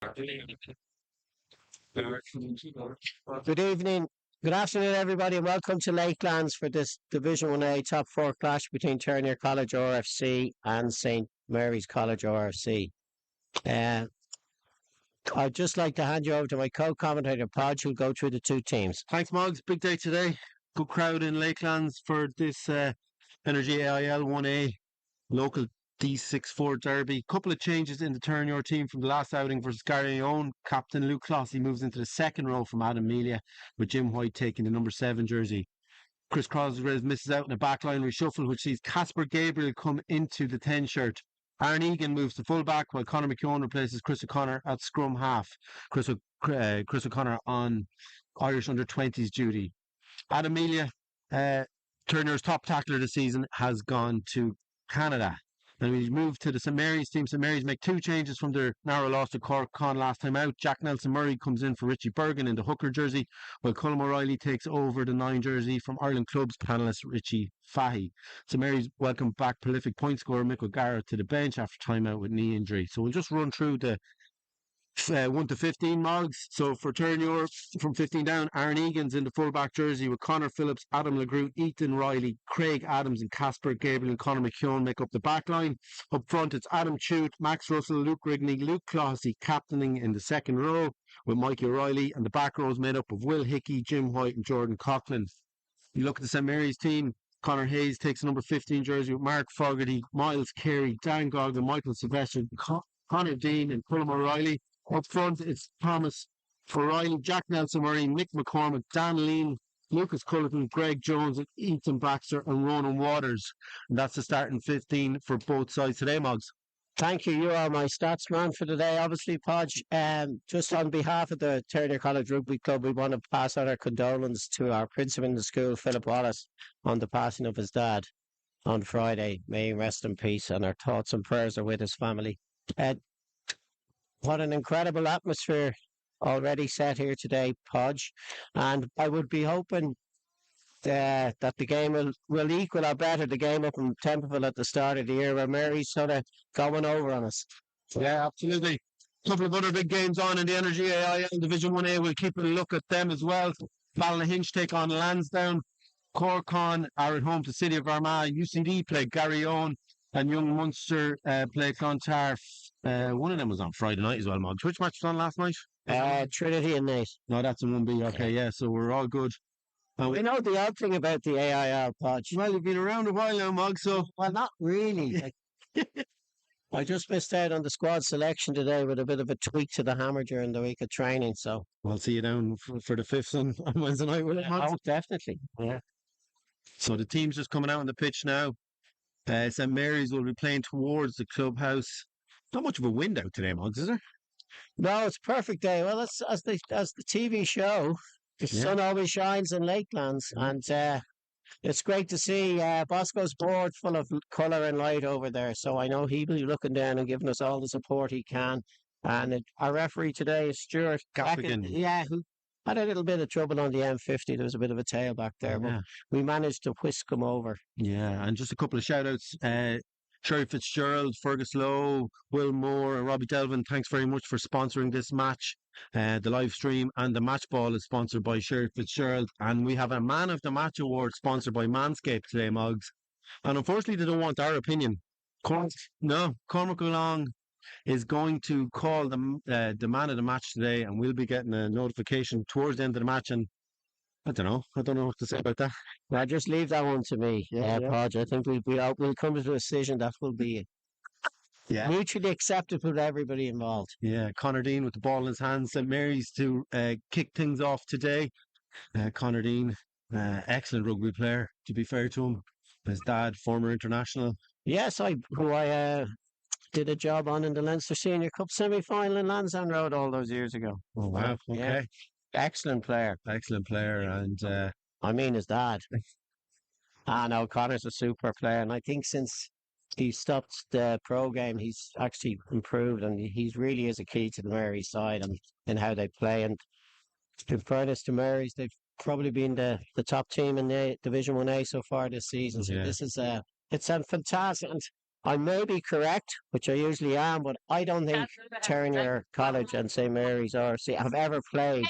Good evening, good afternoon, everybody, and welcome to Lakelands for this Division 1A Top 4 clash between Terenure College RFC and St Mary's College RFC. I'd just like to hand you over to my co-commentator, Podge, who'll go through the two teams. Thanks, Moggs. Big day today. Good crowd in Lakelands for this Energia AIL 1A local D64 derby. Couple of changes in the Terenure team from the last outing versus Garryowen. Captain Luke Clossy moves into the second row from Adam Melia, with Jim White taking the number 7 jersey. Chris Crosby misses out in a backline reshuffle, which sees Casper Gabriel come into the 10 shirt. Aaron Egan moves to full-back, while Conor McKeown replaces Chris O'Connor at scrum half. Chris O'Connor on Irish under-20s duty. Adam Melia, Terenure's top tackler this season, has gone to Canada. And we move to the St Mary's team. St Mary's make two changes from their narrow loss to Cork Con last time out. Jack Nelson Murray comes in for Richie Bergen in the hooker jersey, while Colm O'Reilly takes over the 9 jersey from Ireland Clubs panellist Richie Fahy. St Mary's welcome back prolific point scorer Mick O'Gara to the bench after time out with knee injury. So we'll just run through the 1 to 15 Moggs. So for Terenure, from 15 down, Aaron Egan's in the fullback jersey with Connor Phillips, Adam LeGroot, Ethan Riley, Craig Adams and Casper Gabriel and Conor McKeown make up the back line. Up front, it's Adam Chute, Max Russell, Luke Rigney, Luke Clossy captaining in the second row with Mikey O'Reilly, and the back row is made up of Will Hickey, Jim White and Jordan Coughlin. You look at the St Mary's team. Conor Hayes takes the number 15 jersey with Mark Fogarty, Miles Carey, Dan Goggin, Michael Sylvester, Conor Dean and Colm O'Reilly. Up front, it's Thomas O'Reilly, Jack Nelson Murray, Nick McCormick, Dan Lean, Lucas Culliton, Greg Jones, and Ethan Baxter and Ronan Waters. And that's the starting 15 for both sides today, Moggs. Thank you. You are my stats man for today. Obviously, Podge, just on behalf of the Terenure College Rugby Club, we want to pass on our condolences to our principal in the school, Philip Wallace, on the passing of his dad on Friday. May he rest in peace, and our thoughts and prayers are with his family. What an incredible atmosphere already set here today, Podge. And I would be hoping that the game will equal or better the game up in Templeville at the start of the year, where Mary's sort of going over on us. Yeah, absolutely. A couple of other big games on in the Energia AIL Division 1A. We'll keep a look at them as well. Ballynahinch take on Lansdowne. Corkon are at home to City of Armagh. UCD play Garryowen, and Young Munster play Clontarf. One of them was on Friday night as well, Moggs. Which match was on last night? Trinity and Nate. No, that's in 1B. Okay, yeah, so we're all good. You know the odd thing about the AIR, Podge? Well, you've been around a while now, Moggs, so... Well, not really. I just missed out on the squad selection today with a bit of a tweak to the hammer during the week of training, so... We'll see you down for the 5th on Wednesday night, will it, Moggs? Oh, definitely, yeah. So the team's just coming out on the pitch now. St Mary's will be playing towards the clubhouse. Not much of a wind out today, Moggs, is there? No, it's a perfect day. Well, that's as the TV show. The sun always shines in Lakelands, and it's great to see Bosco's board full of colour and light over there. So I know he'll be looking down and giving us all the support he can. And our referee today is Stuart Gaffigan. Who had a little bit of trouble on the M50. There was a bit of a tail back there, but we managed to whisk him over. Yeah, and just a couple of shout-outs. Sherry Fitzgerald, Fergus Lowe, Will Moore and Robbie Delvin, thanks very much for sponsoring this match. The live stream and the match ball is sponsored by Sherry Fitzgerald, and we have a Man of the Match award sponsored by Manscaped today, Moggs. And unfortunately they don't want our opinion. Cormac Long is going to call the Man of the Match today, and we'll be getting a notification towards the end of the match. And I don't know what to say about that. Now, just leave that one to me, Podge. I think we'll come to a decision that will be mutually acceptable to everybody involved. Yeah, Conor Dean with the ball in his hands. St Mary's to kick things off today. Conor Dean, excellent rugby player, to be fair to him. His dad, former international. Yes, I did a job on in the Leinster Senior Cup semi-final in Lansdowne Road all those years ago. Oh, wow. Okay. Yeah. Excellent player. And I mean his dad. No, Connor's a super player, and I think since he stopped the pro game, he's actually improved, and he really is a key to the Mary's side and how they play. And in fairness to Mary's, they've probably been the top team in the Division 1A so far this season. So this is it's a fantastic. And I may be correct, which I usually am, but I don't think Terenure College and St Mary's RC have ever played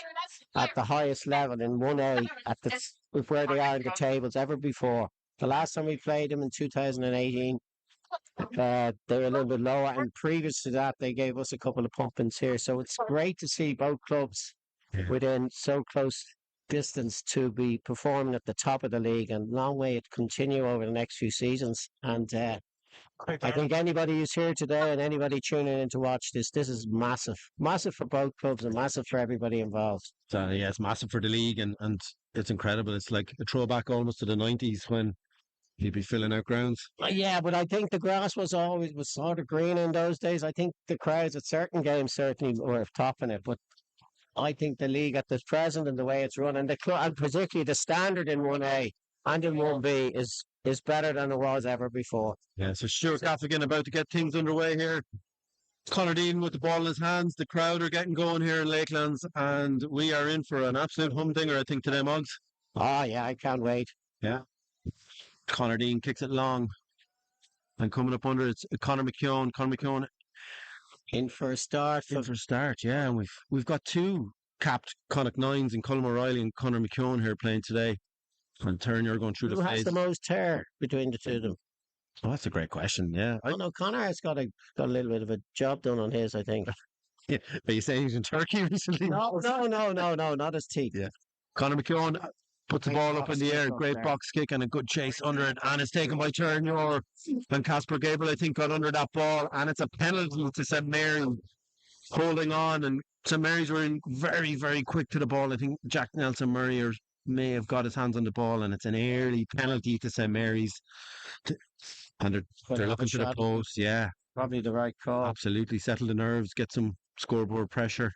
at the highest level in 1A where they are in the tables ever before. The last time we played them in 2018, they were a little bit lower, and previous to that, they gave us a couple of pumpings here. So it's great to see both clubs within so close distance to be performing at the top of the league, and long way it continue over the next few seasons. And I think anybody who's here today and anybody tuning in to watch this is massive, massive for both clubs and massive for everybody involved. So yeah, it's massive for the league, and it's incredible. It's like a throwback almost to the 90s when he'd be filling out grounds. Yeah, but I think the grass was sort of green in those days. I think the crowds at certain games certainly were topping it, but I think the league at the present and the way it's run, and the club, and particularly the standard in 1A and in 1B is better than it was ever before. Yeah, so Stuart Gaffigan about to get things underway here. Connor Dean with the ball in his hands. The crowd are getting going here in Lakelands, and we are in for an absolute humdinger, I think, today, Moggs. Oh yeah, I can't wait. Yeah. Connor Dean kicks it long, and coming up under it's Conor McKeown. Conor McKeown in for a start. Yeah, and we've got two capped Connacht Nines in Colm O'Reilly and Conor McKeown here playing today. And Terenure going through Who the has phase. the most tear between the two of them? Oh, that's a great question. Yeah, I know Connor has got a little bit of a job done on his, I think. Yeah, are you saying he's in Turkey recently? No, not his teeth. Yeah, Conor McKeown puts the ball up in the air, great box kick and a good chase under it, and it's taken by Terenure. And Casper Gabriel, I think, got under that ball, and it's a penalty to St Mary holding on, and St Mary's were in very, very quick to the ball. I think Jack Nelson Murray may have got his hands on the ball, and it's an early penalty to St Mary's. And they're looking to the post, yeah. Probably the right call. Absolutely, settle the nerves, get some scoreboard pressure.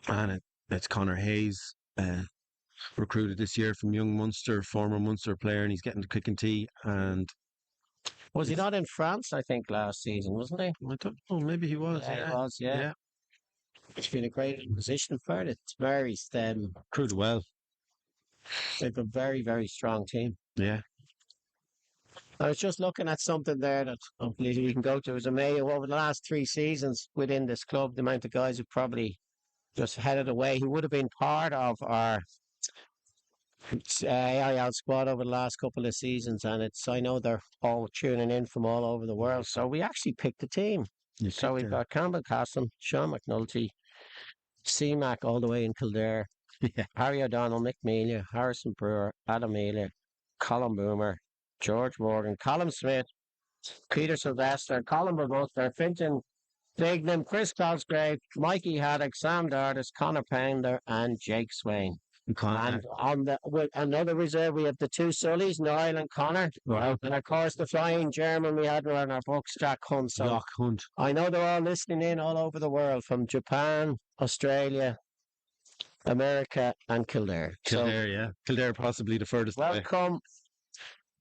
And it's Conor Hayes, recruited this year from Young Munster, former Munster player, and he's getting the kick and tee. And was he not in France, I think, last season, wasn't he? I don't know, maybe he was. Yeah, he was, yeah. It's been a great position for it. It's Mary's recruited well. They've a very, very strong team. Yeah. I was just looking at something there that hopefully we can go to. It was amazing over the last 3 seasons within this club, the amount of guys who probably just headed away. He would have been part of our AIL squad over the last couple of seasons, and I know they're all tuning in from all over the world. So we actually picked the team. So we've got Campbell Casson, Sean McNulty, C-Mac all the way in Kildare, Harry O'Donnell, Mick Mealia, Harrison Brewer, Adam Mealia, Colin Boomer, George Morgan, Colin Smith, Peter Sylvester, Colin Burbuster, Finton Dignam, Chris Cosgrave, Mikey Haddock, Sam Dardis, Connor Pounder, and Jake Swain. And with another reserve, we have the 2 Sullys, Niall and Connor. Wow. And of course, the flying German we had on our books, Jack Hunt. So Jack Hunt. I know they're all listening in all over the world, from Japan, Australia, America, and Kildare. Kildare possibly the furthest away. Welcome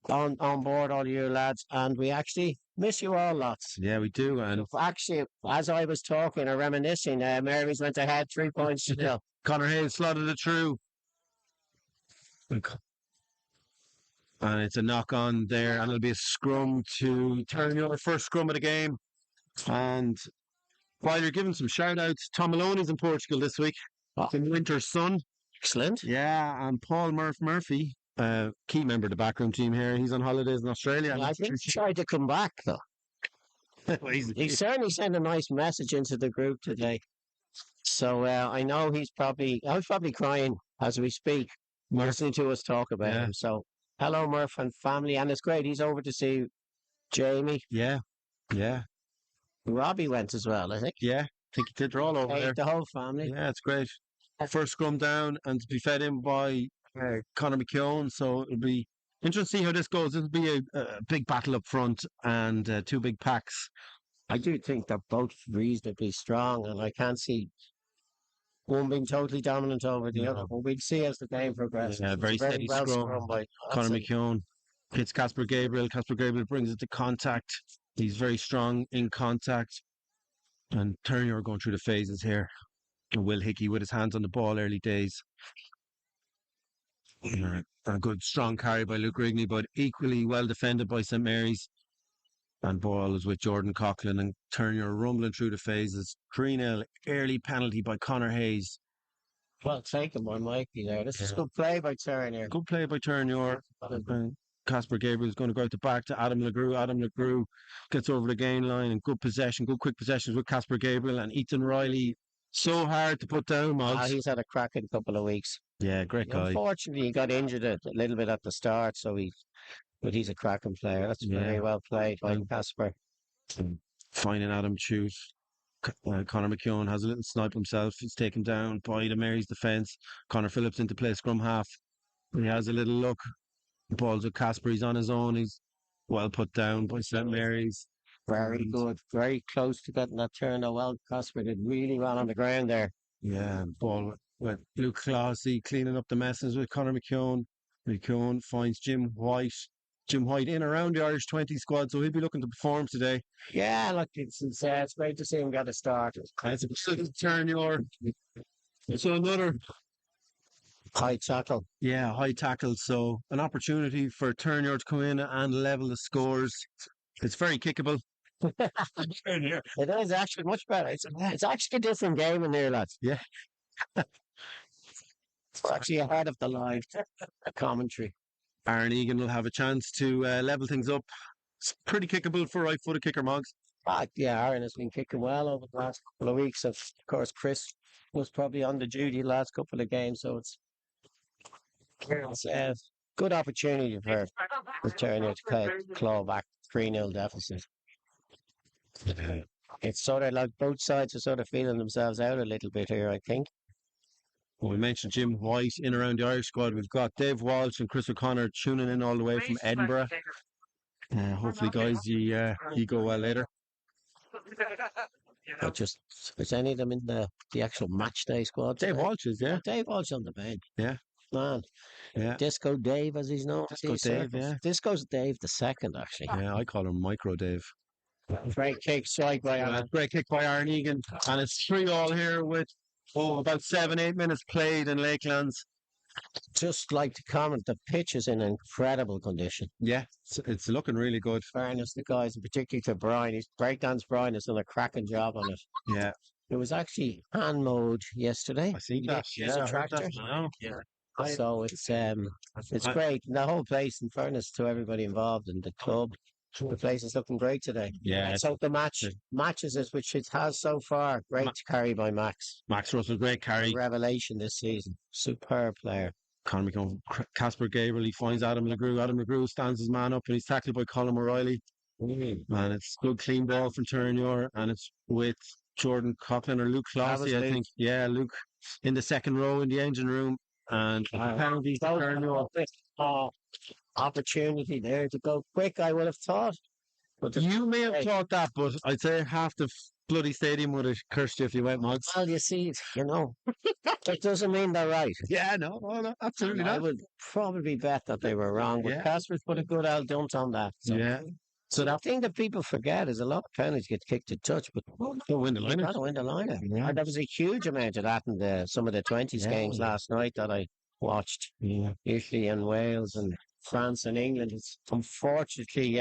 on board, all you lads, and we actually miss you all lots. Yeah, we do. And actually, as I was talking or reminiscing, Mary's went ahead 3 points to nil. Conor Hayes slotted it through. And it's a knock on there, and it'll be a scrum to Terenure, first scrum of the game. And while you're giving some shout outs, Tom Maloney's in Portugal this week. In winter sun. Excellent. Yeah, and Paul Murphy, key member of the backroom team here, he's on holidays in Australia. I think he tried to come back though. He certainly sent a nice message into the group today. So I know he's probably crying as we speak, listening to us talk about him. So hello, Murph and family, and it's great. He's over to see Jamie. Yeah. Robbie went as well, I think. Yeah, I think they're all over there. The whole family. Yeah, it's great. First scrum down and to be fed in by Conor McKeown. So it'll be interesting to see how this goes. It'll be a big battle up front and 2 big packs. I do think they're both reasonably strong, and I can't see one being totally dominant over the other. But we'll see as the game progresses. Yeah, very steady scrum by Conor McKeown. Hits Casper Gabriel. Casper Gabriel brings it to contact. He's very strong in contact. And Terenure going through the phases here. And Will Hickey with his hands on the ball early days. A good strong carry by Luke Rigney, but equally well defended by St Mary's. And ball is with Jordan Coughlin, and Terenure rumbling through the phases. 3-0, early penalty by Connor Hayes. Well taken by Mikey there. This is Yeah. good play by Terenure. Good play by Terenure. Casper Gabriel is going to go out the back to Adam LeGroux. Adam LeGroux gets over the gain line, and good possession, good quick possessions with Casper Gabriel and Ethan Riley. So hard to put down, Mogs. He's had a cracking couple of weeks. Yeah, great guy. Unfortunately, he got injured a little bit at the start, but he's a cracking player. That's very well played by Casper. Finding Adam Chute. Conor McKeown has a little snipe himself. He's taken down by the Mary's defence. Connor Phillips into play scrum half. He has a little look. Ball's with Casper. He's on his own. He's well put down by St Mary's. Very good. Very close to getting that turn. Well, Casper did really well on the ground there. Yeah, ball with Luke Classy cleaning up the messes with Conor McKeown. McKeown finds Jim White. Jim White in around the Irish 20 squad, so he'll be looking to perform today. Yeah, look, it's great to see him get a start. It's a Terenure. So another high tackle. Yeah, high tackle. So an opportunity for Terenure to come in and level the scores. It's very kickable. It is actually much better. It's actually a different game in here, lads. Yeah. It's actually ahead of the live commentary. Aaron Egan will have a chance to level things up. It's pretty kickable for right-footed kicker, Moggs. Yeah, Aaron has been kicking well over the last couple of weeks. Of course, Chris was probably on the duty last couple of games, so it's a good opportunity for Terenure to claw back 3-0 deficit. It's sort of like both sides are sort of feeling themselves out a little bit here, I think. Well, we mentioned Jim White in around the Irish squad. We've got Dave Walsh and Chris O'Connor tuning in all the way from Edinburgh. Hopefully, guys, you go well later. Is any of them in the actual match day squad? Dave Walsh is, yeah. Dave Walsh on the bench. Yeah. Man. Yeah. Disco Dave, as he's known. Disco Dave, yeah. Disco's Dave the second, actually. Yeah, I call him Micro Dave. Great kick, strike by Aaron. Great kick by Aaron Egan. And it's 3-3 here with about 7-8 minutes played in Lakelands. Just like to comment, the pitch is in incredible condition. Yeah, it's looking really good. Fairness, the guys, and particularly to Brian. Breakdance Brian has done a cracking job on it. Yeah. It was actually hand mowed yesterday. I see that. Yeah, a tractor. Yeah. So it's great. And the whole place, in fairness to everybody involved in the club, the place is looking great today. Yeah. So the matches is which it has so far. Great carry by Max. Max Russell, great carry. Revelation this season. Superb player. Conor McKeown, Casper Gabriel, he finds Adam LeGroux. Adam LeGroux stands his man up and he's tackled by Colin O'Reilly. And it's good clean ball from Terenure, and it's with Jordan Coughlin or Luke Classy, I think. Yeah, Luke in the second row in the engine room. And penalty Terenure. Opportunity there to go quick, I would have thought. But you may have thought that, but I'd say half the bloody stadium would have cursed you if you went, Mugs. Well, you see, that doesn't mean they're right. Yeah, no, absolutely not. I would probably bet that they were wrong, but Casper's put a good old dump on that. So. Yeah. So the thing that people forget is a lot of penalties get kicked to touch, but don't win the line. Got to win the line. Yeah. There was a huge amount of that in some of the 20s games last night that I watched. Yeah. Italy and Wales and France and England. It's unfortunately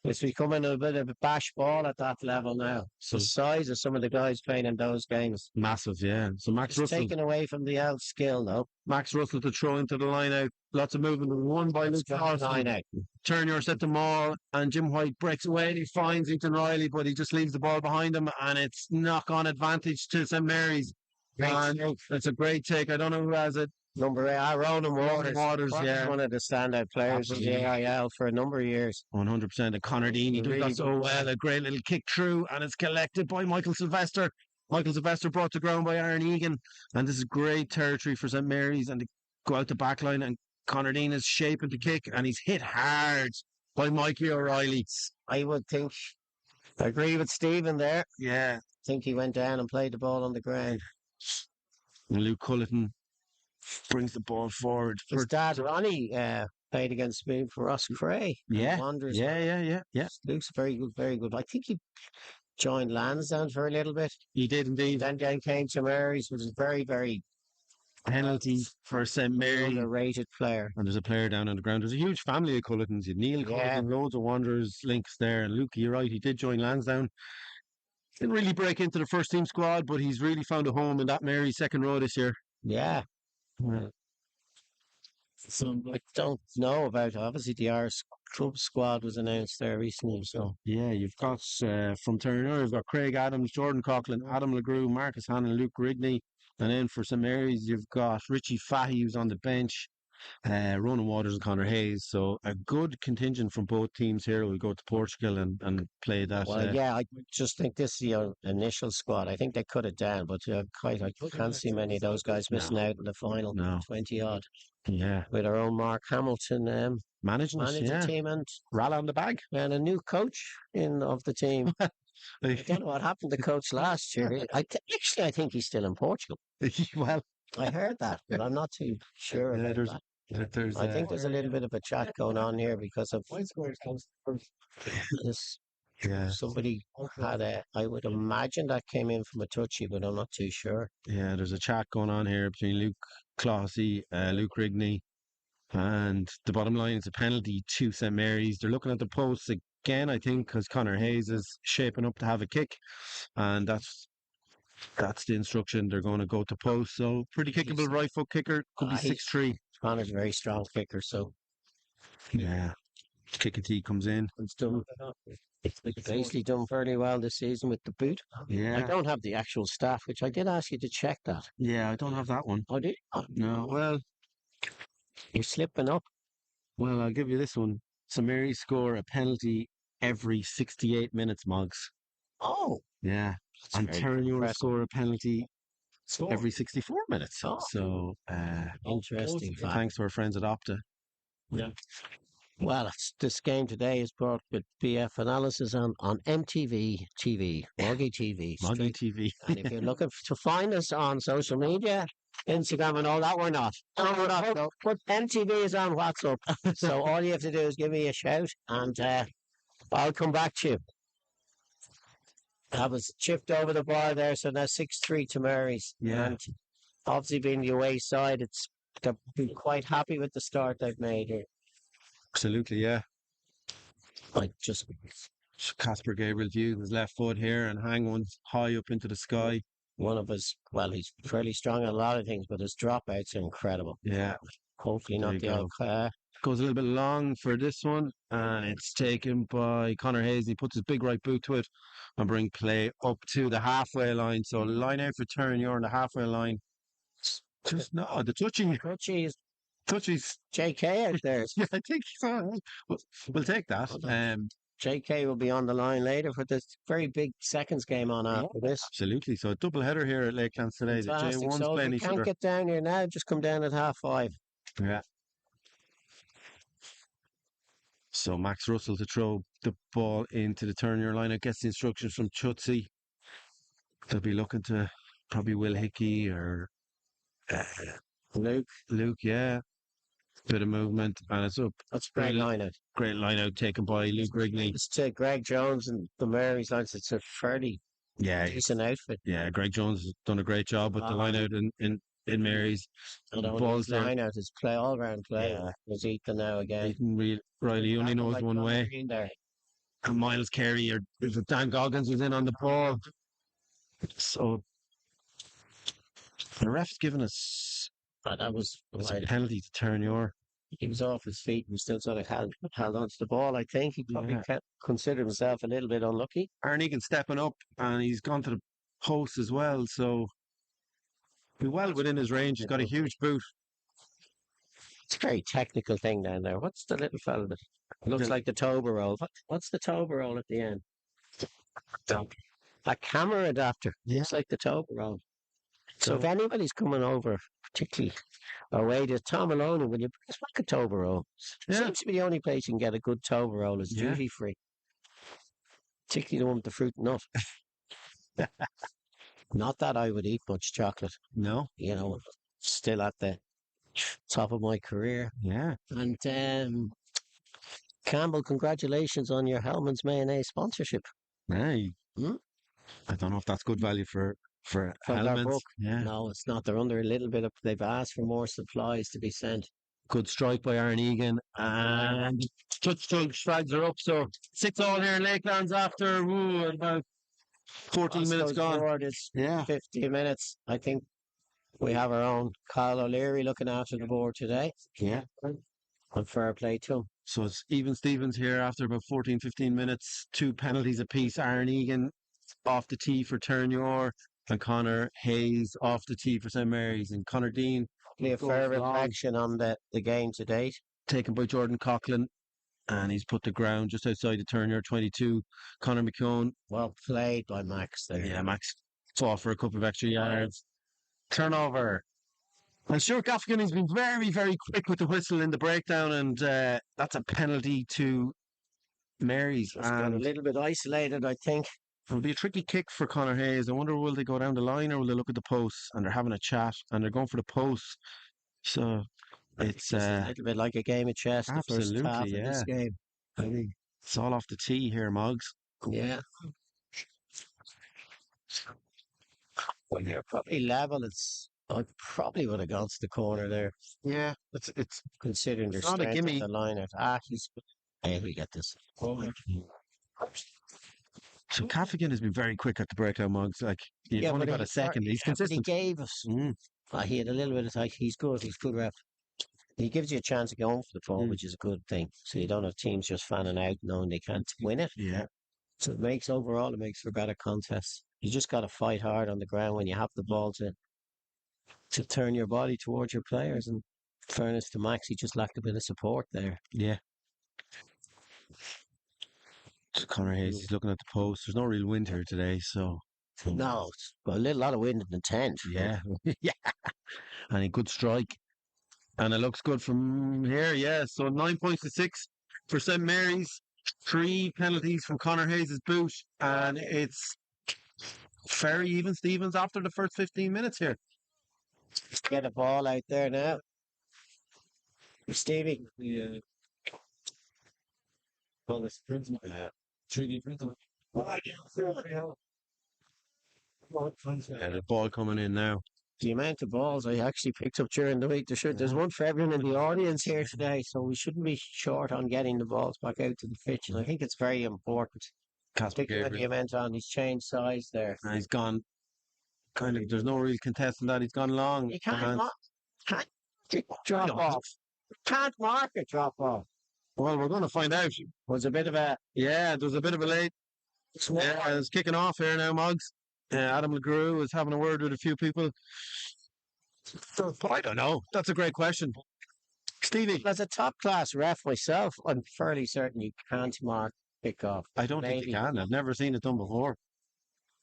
it's becoming a bit of a bash ball at that level now. So the size of some of the guys playing in those games. Massive, yeah. So Max Russell taken away from the out skill though. Max Russell to throw into the line out. Lots of movement. One by Luke Carson. Terenure set them all, and Jim White breaks away and he finds Ethan Riley, but he just leaves the ball behind him, and it's knock-on advantage to St Mary's. It's a great take. I don't know who has it. Number 8, Ronan Waters. Yeah. One of the standout players in the AIL for a number of years. 100%. And Conor Dean, he does that so well. A great little kick through, and it's collected by Michael Sylvester. Michael Sylvester brought to ground by Aaron Egan. And this is great territory for St Mary's. And they go out the back line, and Conor Dean is shaping the kick, and he's hit hard by Mikey O'Reilly. I would think, I agree with Stephen there. Yeah. I think he went down and played the ball on the ground. And Luke Culleton brings the ball forward. His dad, Ronnie, played against me for Ross Cray. Yeah. Wanderers. Yeah. Luke's very good, very good. I think he joined Lansdowne for a little bit. He did indeed. Then came to Mary's, which is very, very penalty for St. Mary. Underrated player. And there's a player down on the ground. There's a huge family of Culletons. You Neil Culleton, loads of Wanderers links there. And Luke, you're right, he did join Lansdowne. Didn't really break into the first team squad, but he's really found a home in that Mary second row this year. Yeah. Yeah. So I don't know about obviously the Irish club squad was announced there recently. So Yeah, you've got from Terenure, you've got Craig Adams, Jordan Coughlin, Adam LeGrew, Marcus Hannon, Luke Rigney. And then for St. Mary's, you've got Richie Fahy, who's on the bench, Ronan Waters and Connor Hayes. So a good contingent from both teams here will go to Portugal and play that. well, yeah, I just think this is the initial squad. I think they cut it down, but I can't see many of those guys missing out in the final. No. 20 odd. Yeah. With our own Mark Hamilton managing the team and Rally on the bag. And a new coach of the team. I don't know what happened to the coach last year. Actually, I think he's still in Portugal. Well, I heard that, but I'm not too sure about that. I think there's a little bit of a chat going on here because of this. Yeah. Somebody had I would imagine that came in from a touchy, but I'm not too sure. Yeah, there's a chat going on here between Luke Clossy, Luke Rigney, and the bottom line is a penalty to St. Mary's. They're looking at the posts again, I think, because Connor Hayes is shaping up to have a kick, and that's the instruction. They're going to go to post. So pretty kickable right foot kicker. Could be 6-3. Connor's a very strong kicker, so yeah, kick and tee comes in. It's done. It's basically done fairly well this season with the boot. Yeah, I don't have the actual staff, which I did ask you to check that. Yeah, I don't have that one. Oh, did you? No, well, you're slipping up. Well, I'll give you this one. St. Mary's score a penalty every 68 minutes, Moggs. Oh, yeah. And Terenure score a penalty every 64 minutes. Oh. So, interesting. Thanks to our friends at Opta. Yeah. Well, this game today is brought with BF analysis on MTV TV, Moggy TV. Moggy TV. And if you're looking to find us on social media, Instagram and all that, we're not. No, we're not. No. But MTV is on WhatsApp. So all you have to do is give me a shout and I'll come back to you. That was chipped over the bar there, so now 6-3 to Mary's. Yeah. And obviously being the away side, they've been quite happy with the start they've made here. Absolutely, yeah. Like just Casper Gabriel's using his left foot here and hang one high up into the sky. One of us, well, he's fairly strong in a lot of things, but his dropouts are incredible. Yeah. Hopefully not the old car. Goes a little bit long for this one, and it's taken by Connor Hayes. He puts his big right boot to it and bring play up to the halfway line. So line out for turn, you're on the halfway line. Just no, the touchy's JK out there. Yeah, I think so. We'll take that. JK will be on the line later for this very big seconds game on after this. Absolutely. So a double header here at Lakelands today. The J1's so playing each other. Can't get down here now. Just come down at 5:30. Yeah. So Max Russell to throw the ball into the Terenure line. I guess the instructions from Chutzy. They'll be looking to probably Will Hickey or Luke, yeah. Bit of movement and it's up. That's great line out. Great line out taken by Luke Rigney. It's to Greg Jones and the Mary's lines. It's a fairly decent outfit. Yeah, Greg Jones has done a great job with the line out in Mary's. Balls line out is play all round play. Yeah. There's Ethan now again. Ethan Riley only knows one way. And Miles Carey or Dan Goggins was in on the ball. So the ref's given us that was a penalty to Terenure. He was off his feet and still sort of held onto the ball. I think he probably considered himself a little bit unlucky. Aaron Egan stepping up and he's gone to the post as well. So be well within his range. He's got a huge boot. It's a very technical thing down there. What's the little fella that looks like the Toba roll? What's the Toba roll at the end? A camera adapter. Looks like the Toba roll. So if anybody's coming over, particularly away to Tom Maloney, will you bring us back a Toba roll? Seems to be the only place you can get a good Toba roll is duty free. Particularly the one with the fruit and nut. Not that I would eat much chocolate. No. You know, still at the top of my career. Yeah. And Campbell, congratulations on your Hellman's Mayonnaise sponsorship. Hey. I don't know if that's good value for for from their helmets. book. Yeah. No, it's not. They're under a little bit of. They've asked for more supplies to be sent. Good strike by Aaron Egan. And touch flags are up. So 6-all here in Lakelands after about 14 minutes gone. Forward is Yeah. 15 minutes. I think we have our own Kyle O'Leary looking after the board today. Yeah. And fair play to him. So it's even Stevens here after about 14, 15 minutes. 2 penalties apiece. Aaron Egan off the tee for Terenure and Connor Hayes off the tee for St Mary's. And Connor Dean A fair reflection on the game to date. taken by Jordan Coughlin. And he's put the ground just outside the Terenure 22. Connor McKeown. Well played by Max there. Yeah, Max fought for a couple of extra yards. Turnover. And Stuart Gaffigan has been very, very quick with the whistle in the breakdown, and that's a penalty to Mary's. Just got a little bit isolated, I think. It'll be a tricky kick for Connor Hayes. I wonder will they go down the line or will they look at the posts? And they're having a chat and they're going for the posts. So it's a little bit like a game of chess. Absolutely, the first half of this game. I think it's all off the tee here, Muggs. Yeah. When you're probably level, I probably would have gone to the corner there. Yeah, it's Considering their not a strength gimme. of the line at hey, we get this. So Gaffigan has been very quick at the breakdown, Muggs. Like he's only got a second. He's consistent. He gave us. He had a little bit of time. He's good. He's good rep. He gives you a chance of going for the ball, which is a good thing. So you don't have teams just fanning out knowing they can't win it. Yeah. So it makes for better contests. You just got to fight hard on the ground when you have the ball to turn your body towards your players. And in fairness to Max, he just lacked a bit of support there. Yeah. So Connor Hayes is looking at the post. There's no real wind here today, so no, it's a lot of wind in the tent. Yeah, yeah, and a good strike, and it looks good from here. Yeah, so 9 points to 6 for St Mary's. 3 penalties from Connor Hayes' boot, and it's very even Stevens after the first 15 minutes here. Get a ball out there now, Stevie. Yeah. Well, this principle. 3D principle. Yeah, the ball coming in now. The amount of balls I actually picked up during the week. There's one for everyone in the audience here today, so we shouldn't be short on getting the balls back out to the pitch. And I think it's very important. Particularly the amount on, he's changed size there. And he's gone kind of, there's no real contesting that. He's gone long. You can't drop off. Can't mark a drop off. Well, we're going to find out. Was a bit of a there was a bit of a late. Yeah, it's kicking off here now, Muggs. Adam LeGroux is having a word with a few people. But I don't know. That's a great question. Stevie. As a top class ref myself, I'm fairly certain you can't mark kickoff. I don't think you can. I've never seen it done before.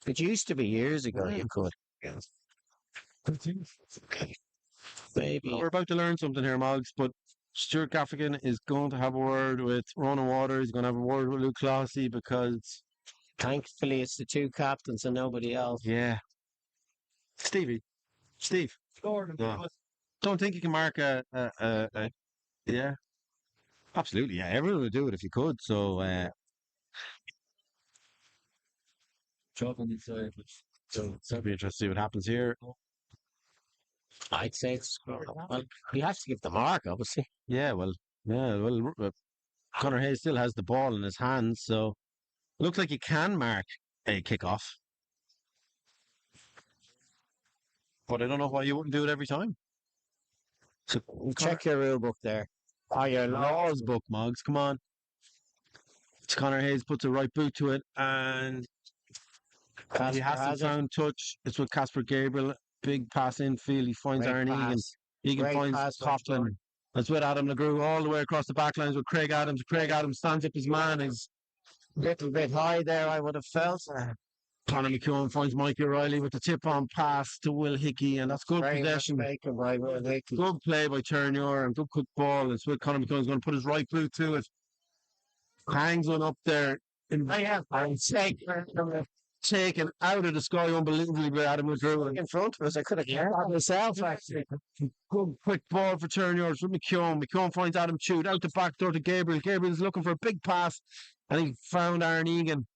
It used to be years ago you could. Maybe. We're about to learn something here, Muggs, but Stuart Gaffigan is going to have a word with Ronan Waters. He's going to have a word with Luke Clossy because thankfully it's the 2 captains and nobody else. Yeah. Steve. No. Don't think you can mark yeah. Absolutely, yeah. Everyone would do it if you could. So Dropping inside. So it'll be interesting to see what happens here. I'd say it's well. You have to give the mark, obviously. Yeah, well, Connor Hayes still has the ball in his hands, so it looks like he can mark a kickoff. But I don't know why you wouldn't do it every time. So check your rule book there. Oh, your laws book, Muggs. Come on. It's Connor Hayes puts a right boot to it, and he hasn't found touch. It's with Casper Gabriel. Big pass infield. He finds Aaron Egan. Egan finds Coughlin. That's with Adam LeGroux all the way across the back lines with Craig Adams. Craig Adams stands up his man. He's a little bit high there, I would have felt. Connor McKeown finds Mikey O'Reilly with the tip-on pass to Will Hickey, and that's good possession. Good play by Terenure and good quick ball. It's with Connor McKeown's going to put his right boot to it. Hangs one up there. Taken out of the sky unbelievably by Adam LeGroux. In front of us, I could have carried that myself, actually. Good quick ball for Terenure. It's with McKeown. McKeown finds Adam Chute out the back door to Gabriel. Gabriel's looking for a big pass, and he found Aaron Egan.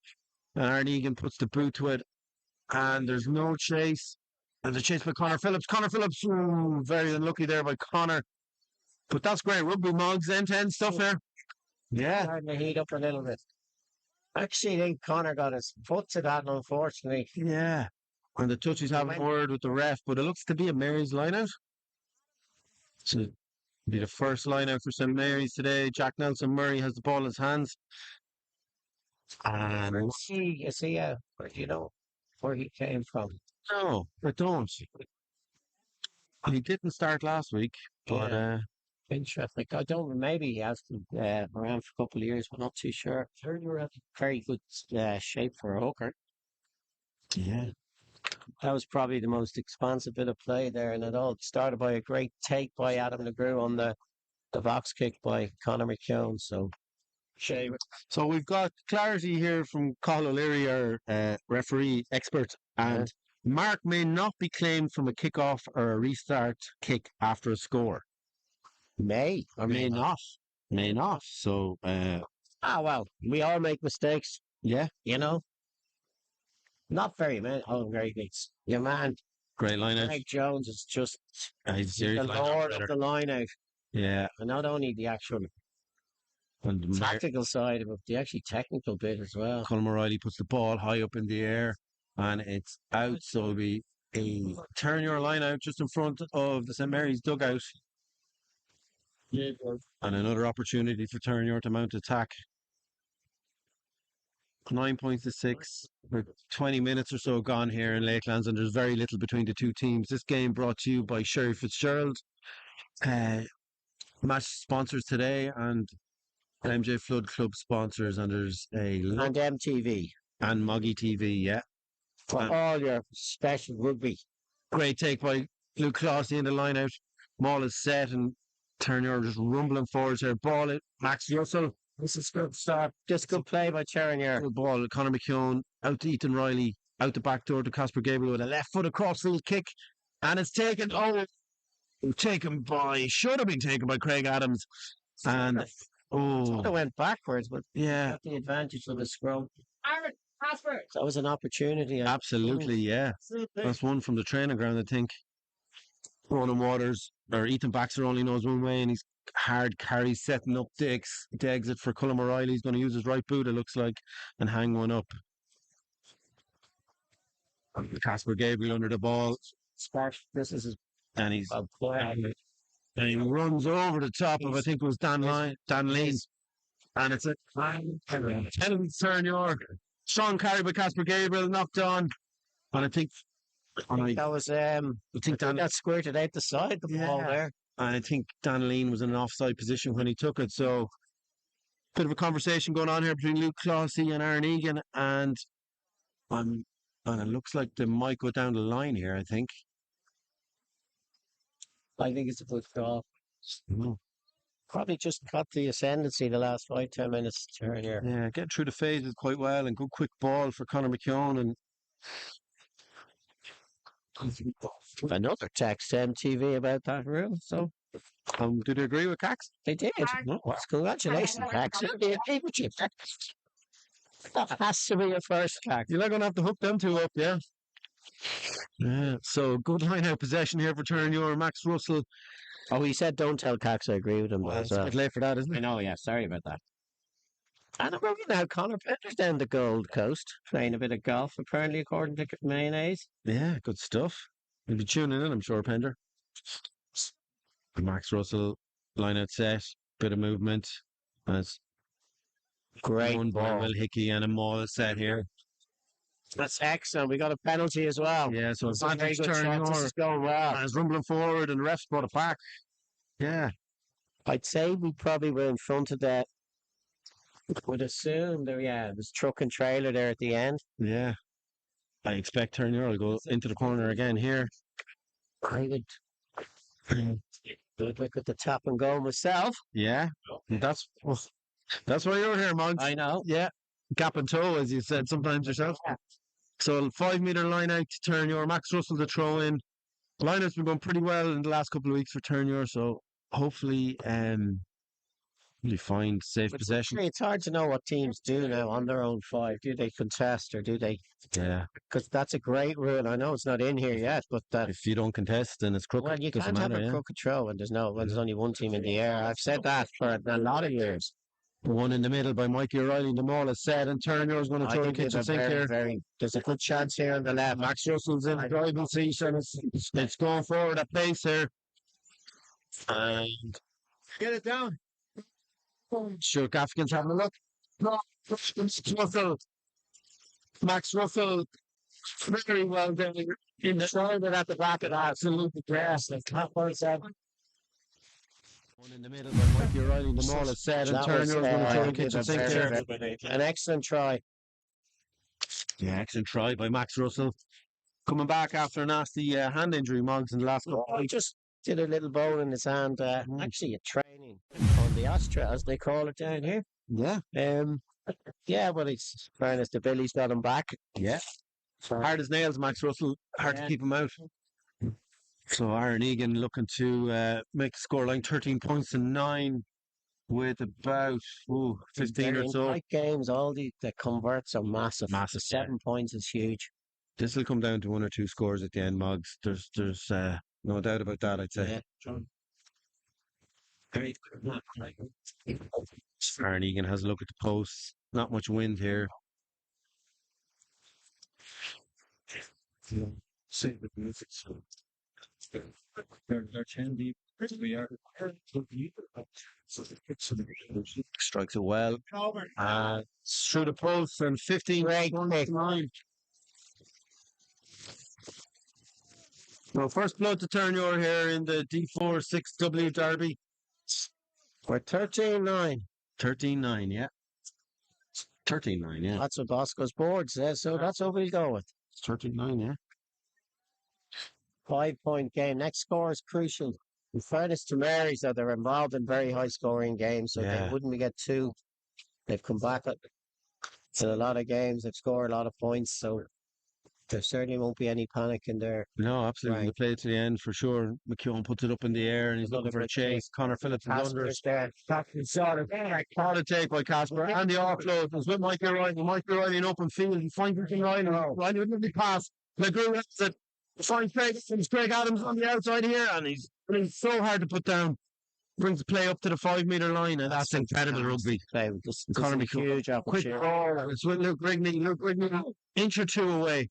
And Aaron Egan puts the boot to it. And there's no chase. And the chase by Connor Phillips. Connor Phillips, ooh, very unlucky there by Connor. But that's great. Rugby Mogs, end-to-end stuff here. Yeah. Starting to heat up a little bit. Actually, I think Connor got his foot to that, unfortunately. Yeah. And the touchies haven't word with the ref, but it looks to be a Mary's line-out. So be the first line-out for St. Mary's today. Jack Nelson Murray has the ball in his hands. And You see, where do you know where he came from? no, I don't. He didn't start last week, but Yeah. Interesting. I don't. Maybe he has been around for a couple of years, but not too sure. Very good shape for a hooker. yeah. That was probably the most expansive bit of play there, and it all started by a great take by Adam LeGrew on the box kick by Conor McKeown. So, shame. So we've got clarity here from Cathal O'Leary, our referee expert, and mark may not be claimed from a kick-off or a restart kick after a score. May or May not. May not. So, well, we all make mistakes, yeah, you know. Not very many. Oh, very good. Your man, great line-out. Greg Jones, is just He's the seriously lord of the line out. Yeah. And not only the actual And tactical side of it, the actually technical bit as well. Colm O'Reilly puts the ball high up in the air and it's out. So it'll be a turn your line out just in front of the St. Mary's dugout. And another opportunity for Terenure to mount attack. 9 points to 6. We're 20 minutes or so gone here in Lakelands, and there's very little between the two teams. This game brought to you by Sherry Fitzgerald. Match sponsors today, and MJ Flood Club sponsors, and there's And MTV. and Moggy TV, yeah. For all your special rugby. Great take by Luke Clossy in the line out. Maul is set and Terenure just rumbling forwards here. Ball it, Max Russell. This is good start. Just good play by Terenure. Good ball, Conor McKeown out to Ethan Riley, out the back door to Casper Gabriel with a left foot across field kick. And it's taken, should have been taken by Craig Adams. And, It went backwards, but yeah. got the advantage of the scrum. That was an opportunity. Absolutely, yeah. That's one from the training ground, I think. Ronan Waters, or Ethan Baxter only knows one way, and he's hard carry setting up the exit for Colm O'Reilly. He's going to use his right boot, it looks like, and hang one up. Casper Gabriel under the ball. This is his And he's play. and he runs over the top of, I think it was Dan Lean. And it's a Terenure. Strong carry by Casper Gabriel, knocked on. And I think That was I think that squirted out the side the ball there. And I think Dan Lean was in an offside position when he took it. So, bit of a conversation going on here between Luke Clossy and Aaron Egan. And it looks like they might go down the line here, I think. I think it's a good call. Probably just got the ascendancy the last 5-10 minutes. Terenure. Yeah, getting through the phases quite well, and good quick ball for Conor McKeown. And Another text to MTV about that rule. So do they agree with Cax? they did. No. Congratulations, Cax. That has to be your first, Cax. You're not going to have to hook them two up, yeah? Yeah, so good line-out possession here for Terenure. Max Russell. Oh, he said don't tell Cax. I agree with him. Well, it's as a well. bit late for that, isn't I it? know, yeah. Sorry about that. And I remember now Conor Pender's down the Gold Coast playing a bit of golf, apparently, according to Mayonnaise. Yeah, good stuff. You'll be tuning in, I'm sure, Pender. Max Russell, line-out set, bit of movement. That's Great one by ball. Will Hickey and a Maul set here. That's excellent. We got a penalty as well. Yeah, so This is a very advantage good shot. This Terenure. is going well. And it's rumbling forward, and the refs brought it back. Yeah. I'd say we probably were in front of that. Would assume there, it was truck and trailer there at the end. Yeah. I expect Terenure will go into the corner again here. I would look at the tap and go myself. Yeah. That's why you're here, Monks. I know. Yeah. Gap and toe, as you said sometimes yourself. So 5 metre line out to Terenure. Max Russell to throw in. Line out's been going pretty well in the last couple of weeks for Terenure, so hopefully Really find safe But possession. it's hard to know what teams do now on their own 5. Do they contest or do they? Yeah. Because that's a great rule. I know it's not in here yet, but that If you don't contest, then it's crooked. well, you Doesn't can't have matter, a yeah. crooked throw when there's only one team in the air. I've said that for a lot of years. One in the middle by Mikey O'Reilly. The maul is set, and Terenure's going to I throw the think kitchen sink here. there's a good chance here on the left. Max Russell's in the driving seat, and it's going forward at pace here. And Get it down. sure, Gaffigan's having a look. No, Russell. Max Russell, very well done. In the shoulder at the back of that. Absolutely Yes, the top 47. One in the middle by Mikey O'Reilly. The maul is set, and That Terenure's was, going to throw the I think kitchen a sink here. an excellent try. Yeah, excellent try by Max Russell. Coming back after a nasty hand injury, Moggs, in the last couple. He just did a little bowl in his hand. Actually, a training on the Astra, as they call it down here. Yeah. Yeah, but it's fairness to Billy's got him back. Yeah. Hard as nails, Max Russell. Hard to keep him out. So Aaron Egan looking to make the scoreline 13 points to 9 with about 15 or In so. tight games, all the converts are massive. Massive, 7 points is huge. This will come down to 1 or 2 scores at the end, Moggs. There's no doubt about that, I'd say. Aaron Egan has a look at the posts. Not much wind here. Strikes it well. Through the posts and 15 Great pick. 9. So first blood to Terenure here in the D4 6W Derby. We're 13-9. 13-9, yeah. 13-9, yeah. That's what Bosco's board says, so that's what we'll go with. It's 13-9, yeah. 5-point game. Next score is crucial. In fairness to Mary's, though, they're involved in very high scoring games, so Yeah. they wouldn't get 2. They've come back in a lot of games. They've scored a lot of points, so there certainly won't be any panic in there. No, absolutely. Right. They play to the end for sure. McKeown puts it up in the air and he's looking for a chase. Connor Phillips is under. Caught a take by Casper and the offload was with Mike O'Reilly. Mike O'Reilly in open field. He finds it in Ryan. Ryan with the pass. McGrew has it. Finds Craig Adams on the outside here and he's so hard to put down. Brings the play up to the 5-meter line and that's incredible rugby. Play. This Connor is a huge Quick opportunity. ball. It's with Luke Rigney. Luke Rigney, inch or 2 away.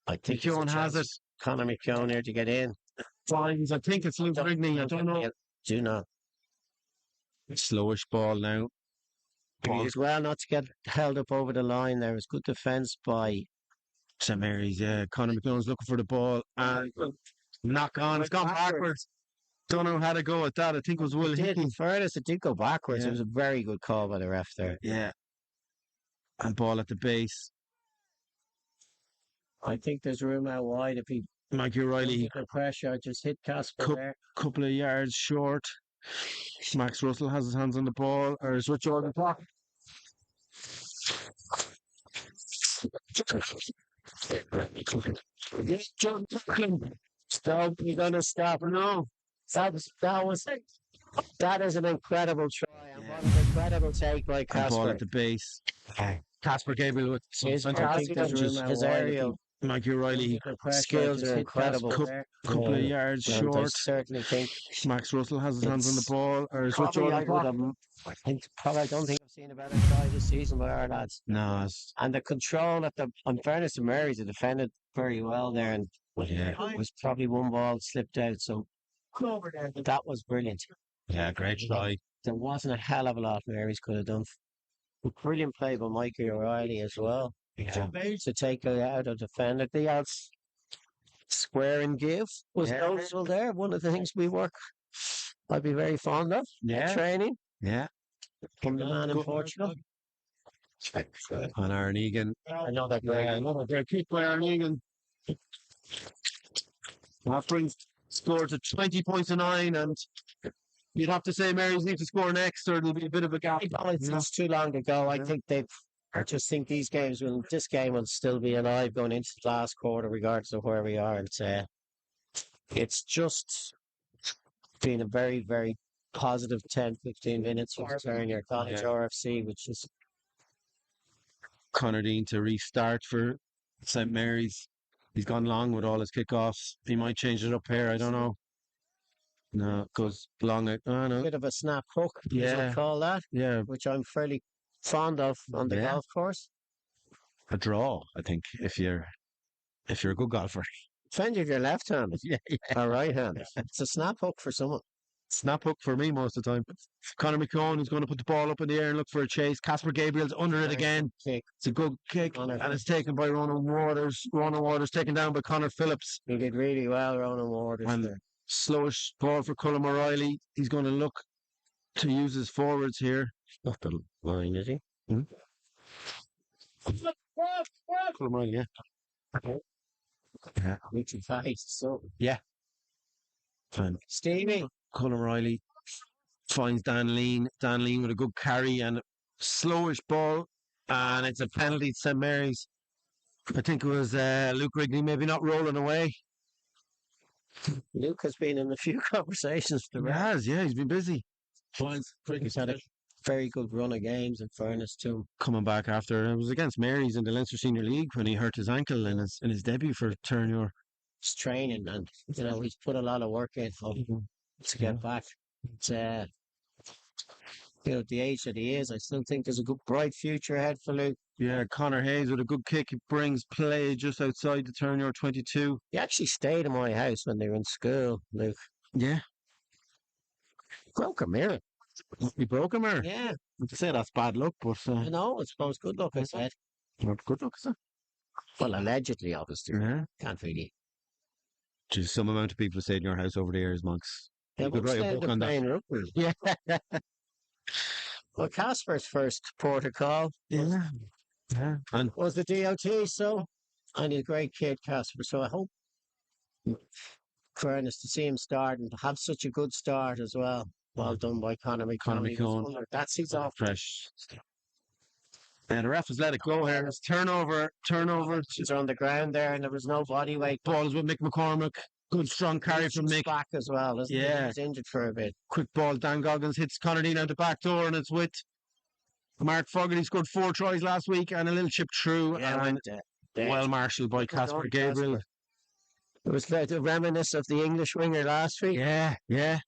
I think McKeown has it. Connor McKeown here to get in. Finds. I think it's Luke Rigney. I don't know. Do not. Slowish ball now. As well not to get held up over the line. There was good defence by St Mary's, yeah. Conor McDonald's looking for the ball and knock on. It's gone backwards. Don't know how to go at that. I think it was Will Hickey. In fairness, it did go backwards. Yeah. It was a very good call by the ref there. Yeah. And ball at the base. I think there's room out wide if he Mikey O'Reilly, the pressure just hit Casper Cup- there. couple of yards short. Max Russell has his hands on the ball, or is Rich Jordan clock? Stop, you're gonna stop. No. That is an incredible try and Yeah. what an incredible take by And ball Casper. at the base. Casper Gabriel with some I fantastic think there's touches. room out wide if he- Mikey O'Reilly, the pressure skills just are hit incredible. Casper there. couple of yards And I short. certainly think Max Russell has his hands on the It's ball, or is Rich probably I Jordan would clock? I don't think I've seen a better try this season by our lads. No, it's, And the control at the, in fairness to Mary's, they defended very well there, and yeah, it was probably one ball slipped out. So that was brilliant. yeah, great try. There wasn't a hell of a lot Mary's could have done. Brilliant play by Mikey O'Reilly as well Yeah. to take it out of defender. The outs square and give was Yeah. noticeable there. One of the things we work, I'd be very fond of Yeah. training Yeah. from the man in Portugal. On Aaron Egan. I know that Another great kick by Aaron Egan. That brings score to 20 points to 9, and you'd have to say Mary's need to score next, or there'll be a bit of a gap. It's too long to go. I think I just think this game will still be alive going into the last quarter, regardless of where we are. It's just been a very, very positive 10, 15 minutes for Terenure College Yeah. RFC, which is Connor Dean to restart for St Mary's. He's gone long with all his kickoffs. He might change it up here. I don't know. No, it goes long. Oh, a no. bit of a snap hook, as we Yeah. call that, Yeah. which I'm fairly fond of on the Yeah. golf course. A draw, I think, if you're a good golfer. Depends if you're left-handed Yeah. or right-handed. It's a snap hook for someone. Snap hook for me most of the time. Conor McCone is going to put the ball up in the air and look for a chase. Casper Gabriel's under it again. Kick. It's a good kick, Connor. and it's taken by Ronan Waters. Ronan Waters taken down by Connor Phillips. He did really well, Ronan Waters. And there. slowish ball for Cullum O'Reilly. He's going to look to use his forwards here. Not the line, is he? Cullum O'Reilly, yeah. Yeah. Richie Fight. So And Stevie. Cullum O'Reilly finds Dan Lean. Dan Lean with a good carry and a slowish ball. And it's a penalty to St Mary's. I think it was Luke Rigney maybe not rolling away. Luke has been in a few conversations with the He ref. has, yeah, he's been busy. He's had a very good run of games, in fairness to him. Coming back after it was against Mary's in the Leinster Senior League when he hurt his ankle in his debut for Terenure. His training, and he's put a lot of work in to get back. It's at the age that he is, I still think there's a good bright future ahead for Luke. Yeah, Connor Hayes with a good kick. He brings play just outside the Terenure 22. He actually stayed in my house when they were in school, Luke. Yeah, Broke a mirror. he broke him, or Yeah, I'd say that's bad luck, but I know, I suppose good luck, I said. not good luck, is it? Well, allegedly, obviously. Yeah. Can't really. Just some amount of people stayed in your house over the years, Monks. Yeah, You could write a book on that. playing rugby. Yeah. Well, Casper's first protocol Yeah. Yeah. And was the DOT, so, and he's a great kid, Casper. So I hope, fairness, to see him start and to have such a good start as well. Well done by Conor McCone. Conor McCone. That's his off. fresh. And the ref has let it go here. It's turnover. He's on the ground there, and there was no body weight. Balls with Mick McCormick. Good strong carry from Mick. Back as well, isn't he? Yeah. He's injured for a bit. Quick ball. Dan Goggins hits Conor Dean out the back door, and it's with Mark Fogarty. Scored 4 tries last week, and a little chip through. Yeah, and well marshalled by Good on Casper Gabriel. Casper. It was like the reminiscence of the English winger last week. Yeah, yeah.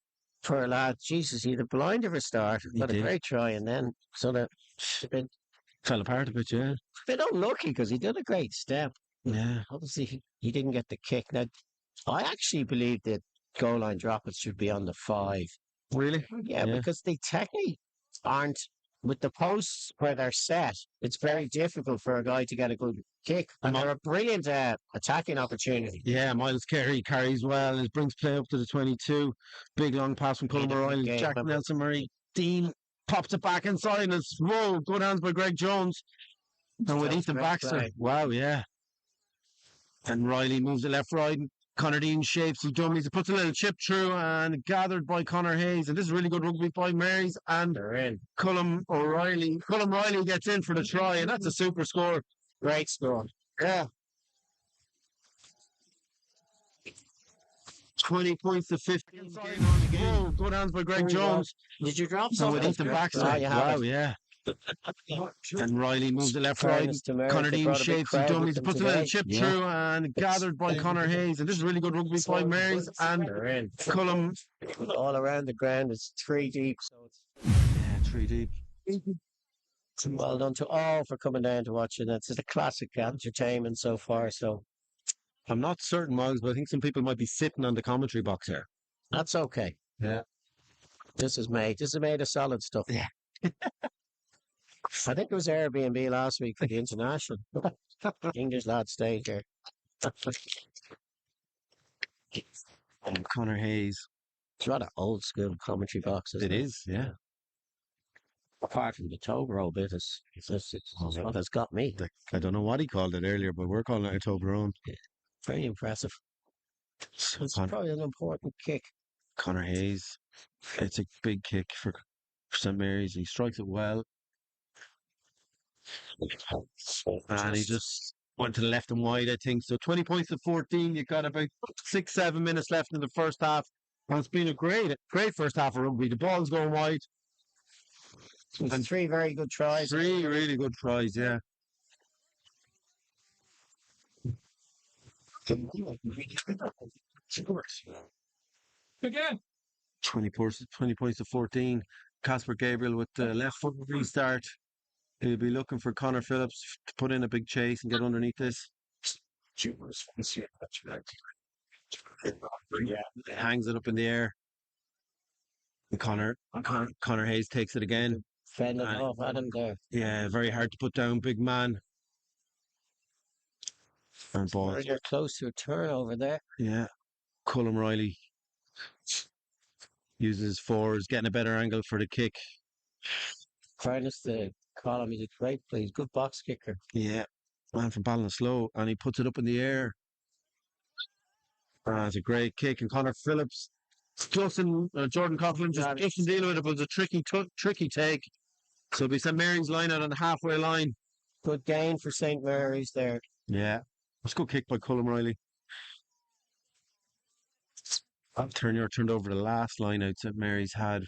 Poor lad. Jesus, he had a blind of a start. He Got a did. great try, and then sort of been Fell apart a bit, yeah. a bit unlucky because he did a great step. Yeah. Obviously, he didn't get the kick. Now, I actually believe that goal line droppers should be on the 5. Really? Yeah, because they technically aren't with the posts where they're set. It's very difficult for a guy to get a good kick, and they're a brilliant attacking opportunity. Yeah, Miles Carey carries well. It brings play up to the 22. Big long pass from Cullum Made a good O'Reilly. game, Jack remember? Nelson Murray. Dean pops it back inside, and it's whoa, good hands by Greg Jones. And with That's Ethan great Baxter. play. Wow, yeah. And Riley moves it left right. Connor Dean shapes his dummies. He puts a little chip through and gathered by Connor Hayes. And this is really good rugby by Marys and They're in. Cullum O'Reilly. Cullum Riley gets in for the try, and that's a super score. Great score. Yeah. 20 points to 15. Oh, good hands by Greg Jones. Did you drop And something? with Ethan Baxter. Ah, you have Wow, it. yeah. And Riley moves it left right. Fairness to Mary, Connor they Dean brought a big shapes his crowd with dummies. He them puts a little today. chip Yeah. through and gathered by Connor Hayes. And this is really good rugby by Marys and They're in. Cullum. All around the ground, it's 3 deep. So it's Yeah, 3 deep. well done to all for coming down to watch it. It's a classic entertainment so far. So I'm not certain, Miles, but I think some people might be sitting on the commentary box here. that's okay. Yeah. This is made of solid stuff. Yeah. I think it was Airbnb last week for the international. English lad stayed here. And Connor Hayes. It's rather old school commentary boxes. It is, yeah. Apart from the Tobro bit, it's what has got me. I don't know what he called it earlier, but we're calling it a Toblerone. Very impressive. It's Con- probably an important kick. Connor Hayes. It's a big kick for St Mary's. He strikes it well. And he just went to the left and wide, I think. So 20 points to 14. You got about 6-7 minutes left in the first half. And it's been a great first half of rugby. The ball's going wide. And three very good tries. Three really good tries, yeah. Again. 20 points to 14. Casper Gabriel with the left foot restart. He'll be looking for Connor Phillips to put in a big chase and get underneath this. Hangs it up in the air. And Connor Hayes takes it again. Fending off Adam there. Yeah, very hard to put down, big man. And ball. You're close to a turnover there. Yeah. Cullum Riley uses fours, getting a better angle for the kick. Fairness to Colin, he's a great player. He's a good box kicker. Yeah. Man from Ballinasloe, and he puts it up in the air. It's a great kick. And Connor Phillips, Jordan Coughlin just dealing with it, but it was a tricky take. So it'll be St. Mary's line out on the halfway line. Good gain for St. Mary's there. Yeah. Let's go kick by Cullum Riley. Terenure turned over the last line out St. Mary's had.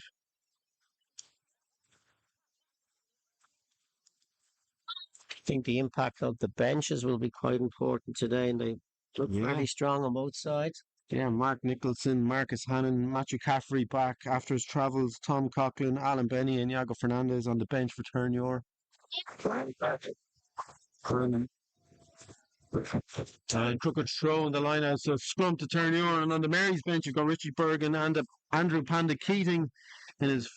I think the impact of the benches will be quite important today, and they look fairly strong on both sides. Yeah, Mark Nicholson, Marcus Hannon, Matthew Caffrey back after his travels, Tom Coughlin, Alan Benny and Iago Fernandez on the bench for Terenure. And Crooked throw in the line out, so scrum to Terenure, and on the Mary's bench you've got Richie Bergen and Andrew Panda Keating in his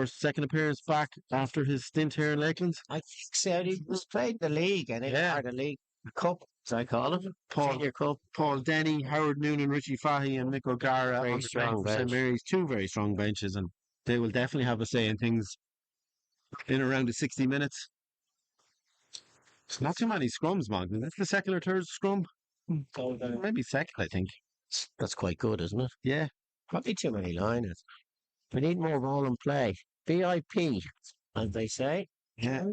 second appearance back after his stint here in Lakelands. I think so. He was played the league, and the league cup, as I call it. Senior cup. Paul Denny, Howard Noonan, Richie Fahy, and Mick O'Gara on the bench for St. Mary's. Two very strong benches, and they will definitely have a say in things in around the 60 minutes. It's not too many scrums, Mog. That's the second or third scrum. Maybe second, I think. That's quite good, isn't it? Yeah. Probably too many liners. We need more role and play. BIP, as they say. Yeah.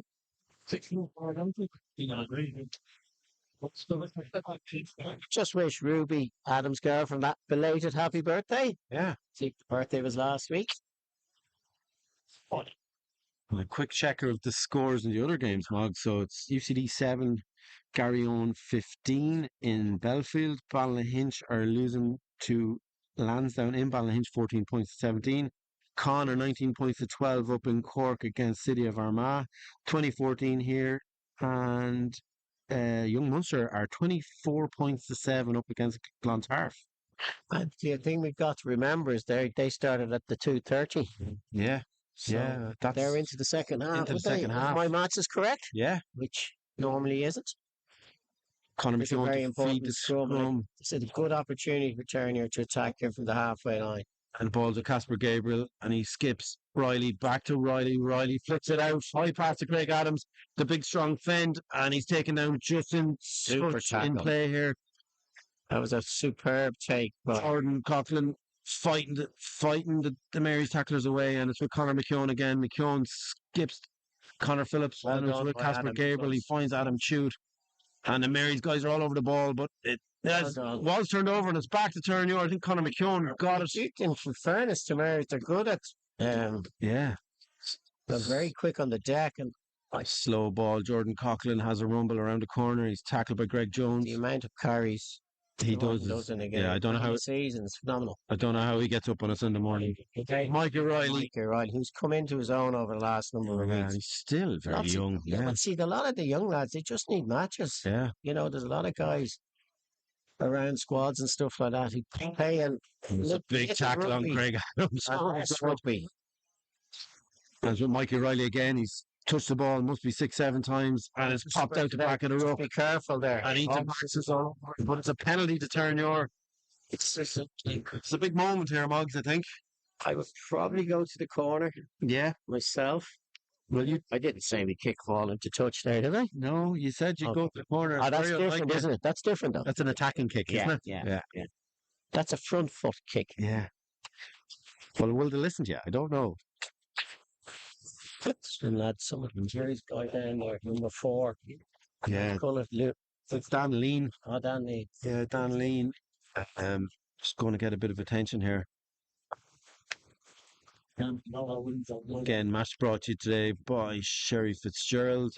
Just wish Ruby, Adam's girlfriend, that belated happy birthday. Yeah. See, birthday was last week. And a quick checker of the scores in the other games, Mog. So it's UCD 7, Garryowen 15 in Belfield. Ballynahinch are losing to Lansdowne in Ballynahinch 14 points to 17. Connor 19 points to 12 up in Cork against City of Armagh. 2014 here. And Young Munster are 24 points to 7 up against Clontarf. And the thing we've got to remember is they started at the 2:30. Yeah. So yeah. they're into the second half. Into the second half. If my maths is correct. Yeah. Which normally isn't. Connor It's a McKeown very to important feed the scrum. scrum. It's a good opportunity for Terenure to attack here from the halfway line. And the ball to Casper Gabriel, and he skips Riley back to Riley. Riley flicks it out, high pass to Craig Adams, the big strong fend, and he's taken down just in play here. That was a superb take. Jordan Coughlin fighting the Mary's tacklers away, and it's with Conor McKeown again. McKeown skips Connor Phillips, and it's with Casper Gabriel. He finds Adam Chute, and the Mary's guys are all over the ball, but it was turned over, and it's back to Terenure. I think Conor McKeown got it. And for fairness to Mary's, they're good at. Yeah, they're very quick on the deck, and slow ball. Jordan Coughlin has a rumble around the corner. He's tackled by Greg Jones. The amount of carries he does in a game. Yeah, I don't know how the season is phenomenal. I don't know how he gets up on a Sunday morning. Mike O'Reilly, who's come into his own over the last number of weeks. He's still very young. But see, a lot of the young lads, they just need matches. Yeah, there's a lot of guys around squads and stuff like that who play and a big tackle on Craig Adams. Rugby. As with Mikey Riley again, he's touched the ball must be 6-7 times, and it's popped out the back of the rope. Be careful there. And he boxes on, but it's a penalty to Terenure. It's a big moment here, Moggs, I think. I would probably go to the corner. Yeah, myself. Will you? I didn't say we kick ball into touch there, did I? No, you said you'd go to the corner. That's different, isn't it? That's different, though. That's an attacking kick, isn't it? Yeah. That's a front foot kick. Yeah. Well, will they listen to you? I don't know. And lads, some of them Jerry's guy down there, number 4. Yeah. Call it it's Dan Lean. Oh, Dan Lean. Yeah, Dan Lean. Just going to get a bit of attention here. Again, match brought to you today by Sherry Fitzgerald.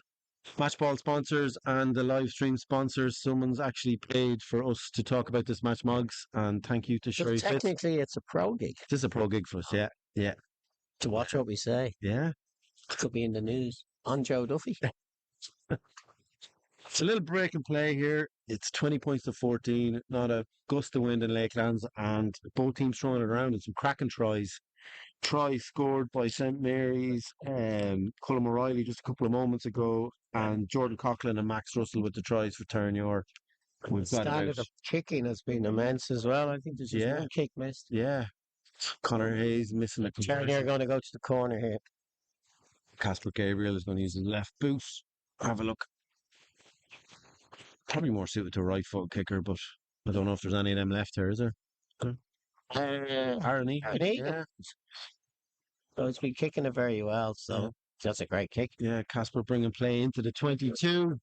Match ball sponsors and the live stream sponsors. Someone's actually paid for us to talk about this match, Mugs, and thank you to Sherry Fitz. Technically, it's a pro gig. This is a pro gig for us, yeah. To watch what we say. Yeah. Could be in the news on Joe Duffy. It's a little break and play here. It's 20 points to 14, not a gust of wind in Lakelands, and both teams throwing it around and some cracking tries. Try scored by St. Mary's, Colm O'Reilly just a couple of moments ago, and Jordan Coughlin and Max Russell with the tries for Terenure. The standard of kicking has been immense as well. I think there's just one kick missed. Yeah. Connor Hayes missing a Terenure going to go to the corner here. Casper Gabriel is going to use his left boot. Have a look. Probably more suited to a right foot kicker, but I don't know if there's any of them left here, is there? Aaron Egan. Yeah. So he's been kicking it very well, so that's a great kick. Yeah, Casper bringing play into the 22.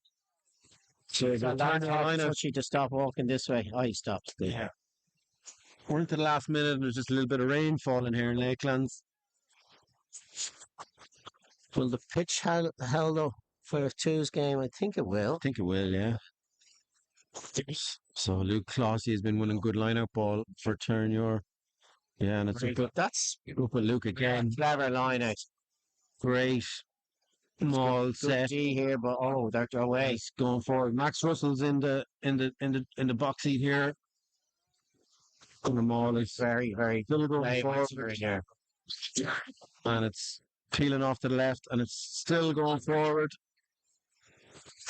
So that's she to stop walking this way. Oh, he stopped. Yeah. We're into the last minute and there's just a little bit of rain falling here in Lakelands. Will the pitch held up for Tuesday's game? I think it will. I think it will, yeah. So Luke Clossy has been winning good line-out ball for Terenure. Yeah, and it's that's up with Luke again. Clever line-out. Great. Small set G here, but they're away. He's going forward. Max Russell's in the box seat here. And the maul is very, very still going forward here. And it's peeling off to the left, and it's still going forward.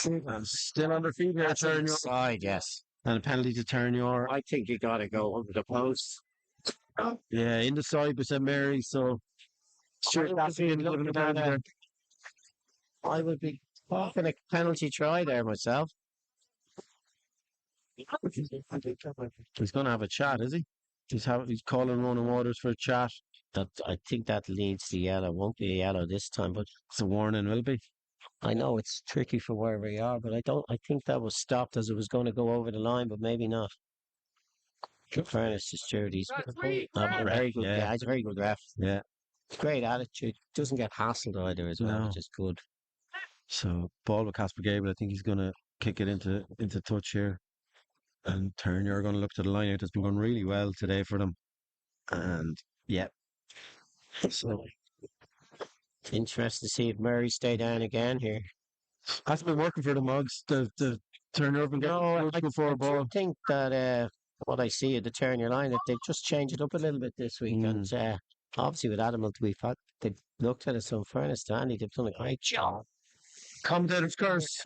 And still under feet here. Terenure side, yes. And a penalty to Terenure. I think you got to go under the post. Yeah, in the side by St. Mary's. So sure, that's I would be talking a penalty try there myself. He's going to have a chat, is he? He's calling running waters for a chat. I think that leads to yellow. Won't be a yellow this time, but it's a warning, will it be? I know it's tricky for where we are, but I think that was stopped as it was going to go over the line, but maybe not. In fairness to Stuart, he's very good. Yeah, he's a very good ref. Yeah, great attitude. Doesn't get hassled either as well, which is good. So ball with Casper Gable. I think he's going to kick it into touch here, and Terenure are going to look to the line out. It's been going really well today for them, and yeah. So interesting to see if Murray stay down again here. Hasn't been working for the Mugs. The Terenure been getting before ball. I think that what I see at the Terenure line that they've just changed it up a little bit this week, and obviously with Adamant they've looked at it. So in fairness to Andy, they've done a great job. Commentator's curse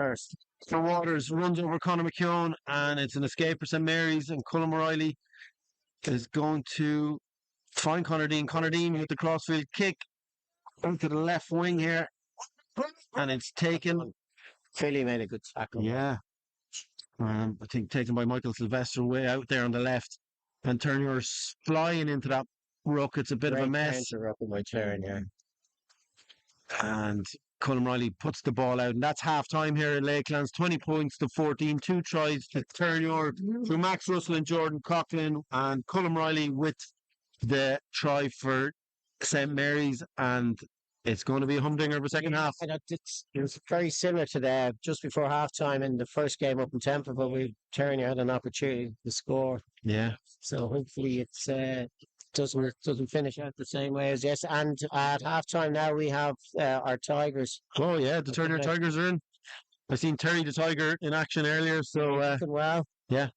for Waters runs over Conor McKeown, and it's an escape for St. Mary's, and Colm O'Reilly is going to find Conor Dean. Conor Dean with the crossfield kick into the left wing here, and it's taken. Philly made a good tackle. Yeah. I think taken by Michael Sylvester way out there on the left, and Terenure's flying into that ruck. It's a bit of a mess. By Terenure. And Colm Riley puts the ball out, and that's half time here in Lakelands. 20 points to 14, 2 tries to Terenure through Max Russell and Jordan Coughlin, and Colm Riley with the try for St. Mary's, and it's going to be a humdinger for second half. It's very similar to just before half time in the first game up in Temple, but Terenure had an opportunity to score. Yeah. So hopefully it's doesn't finish out the same way as yes. And at half time now we have our Tigers. Oh yeah, the Terenure Tigers are in. I seen Terry the Tiger in action earlier, so well. Yeah.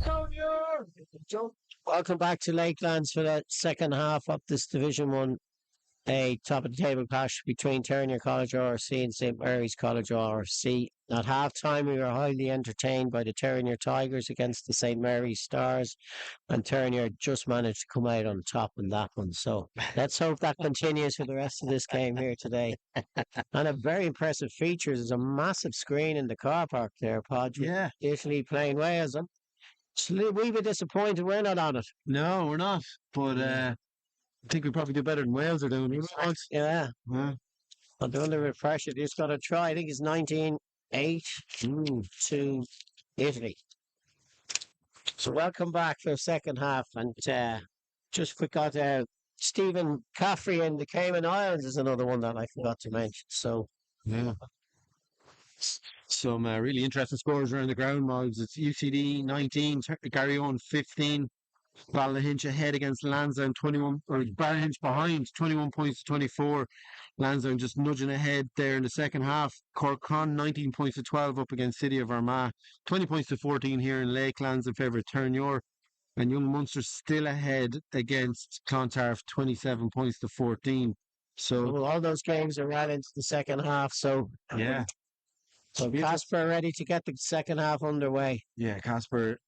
Terenure! Welcome back to Lakelands for the second half of this Division 1A top of the table clash between Terenure College RC and St Mary's College RC. At half time, we were highly entertained by the Terenure Tigers against the St Mary's Stars, and Terenure just managed to come out on top in that one. So let's hope that continues for the rest of this game here today. And a very impressive feature is a massive screen in the car park there, Podge. Yeah. Italy playing Wales. It's a wee bit disappointed we're not on it. No, we're not. But I think we probably do better than Wales are doing. Yeah. Yeah. But they're under pressure. They just got to try. I think it's 19-8 to Italy. So welcome back for the second half. And just forgot Stephen Caffrey in the Cayman Islands is another one that I forgot to mention. So Yeah. Some really interesting scores around the ground, Miles. It's UCD 19, Gary Owen 15, Ballyhinch ahead against Lansdowne 21, or Ballyhinch behind 21 points to 24. Lansdowne just nudging ahead there in the second half. Corkcon 19 points to 12 up against City of Armagh, 20 points to 14 here in Lakelands in favour of Terenure. And Young Munster still ahead against Clontarf, 27 points to 14. So all those games are right into the second half. So yeah. So Casper ready to get the second half underway. Yeah, Casper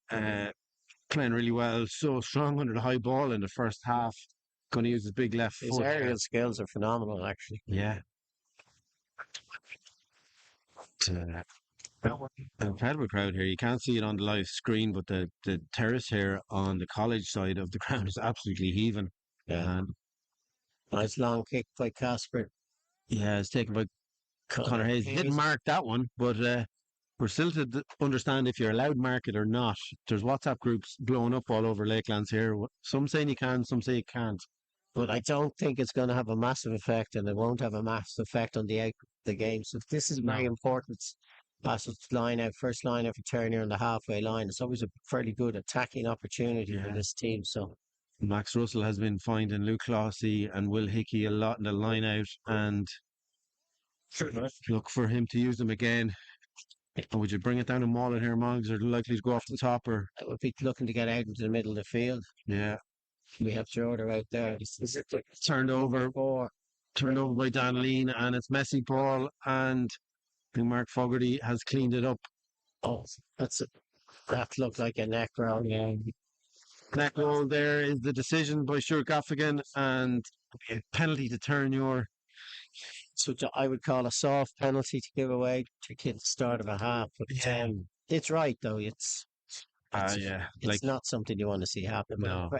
playing really well, so strong under the high ball in the first half. Going to use his big left His foot. aerial skills are phenomenal, actually. Yeah. Incredible crowd here. You can't see it on the live screen, but the terrace here on the college side of the ground is absolutely heaving. Yeah. And nice long kick by Casper. Yeah, it's taken by Connor Hayes. Didn't mark that one, but we're still to understand if you're allowed to mark it or not. There's WhatsApp groups blowing up all over Lakelands here. Some saying you can, some say you can't. But I don't think it's going to have a massive effect, and it won't have a massive effect on the game. So this is very important. Passage line out, first line out for Terenure on the halfway line. It's always a fairly good attacking opportunity for this team. So Max Russell has been finding Luke Clossy and Will Hickey a lot in the line out, and look for him to use them again. And would you bring it down to Maul here, Mongs? Are likely to go off the top, or I would be looking to get out into the middle of the field. Yeah. We have Jordan out there. Turned over by Dan Lean, and it's messy ball, and I think Mark Fogarty has cleaned it up. Oh, that looked like a neck roll. Yeah. Neck roll there is the decision by Stuart Gaffigan, and a penalty to Terenure. So I would call a soft penalty to give away to the start of a half. But it's right though. It's not something you want to see happen. No.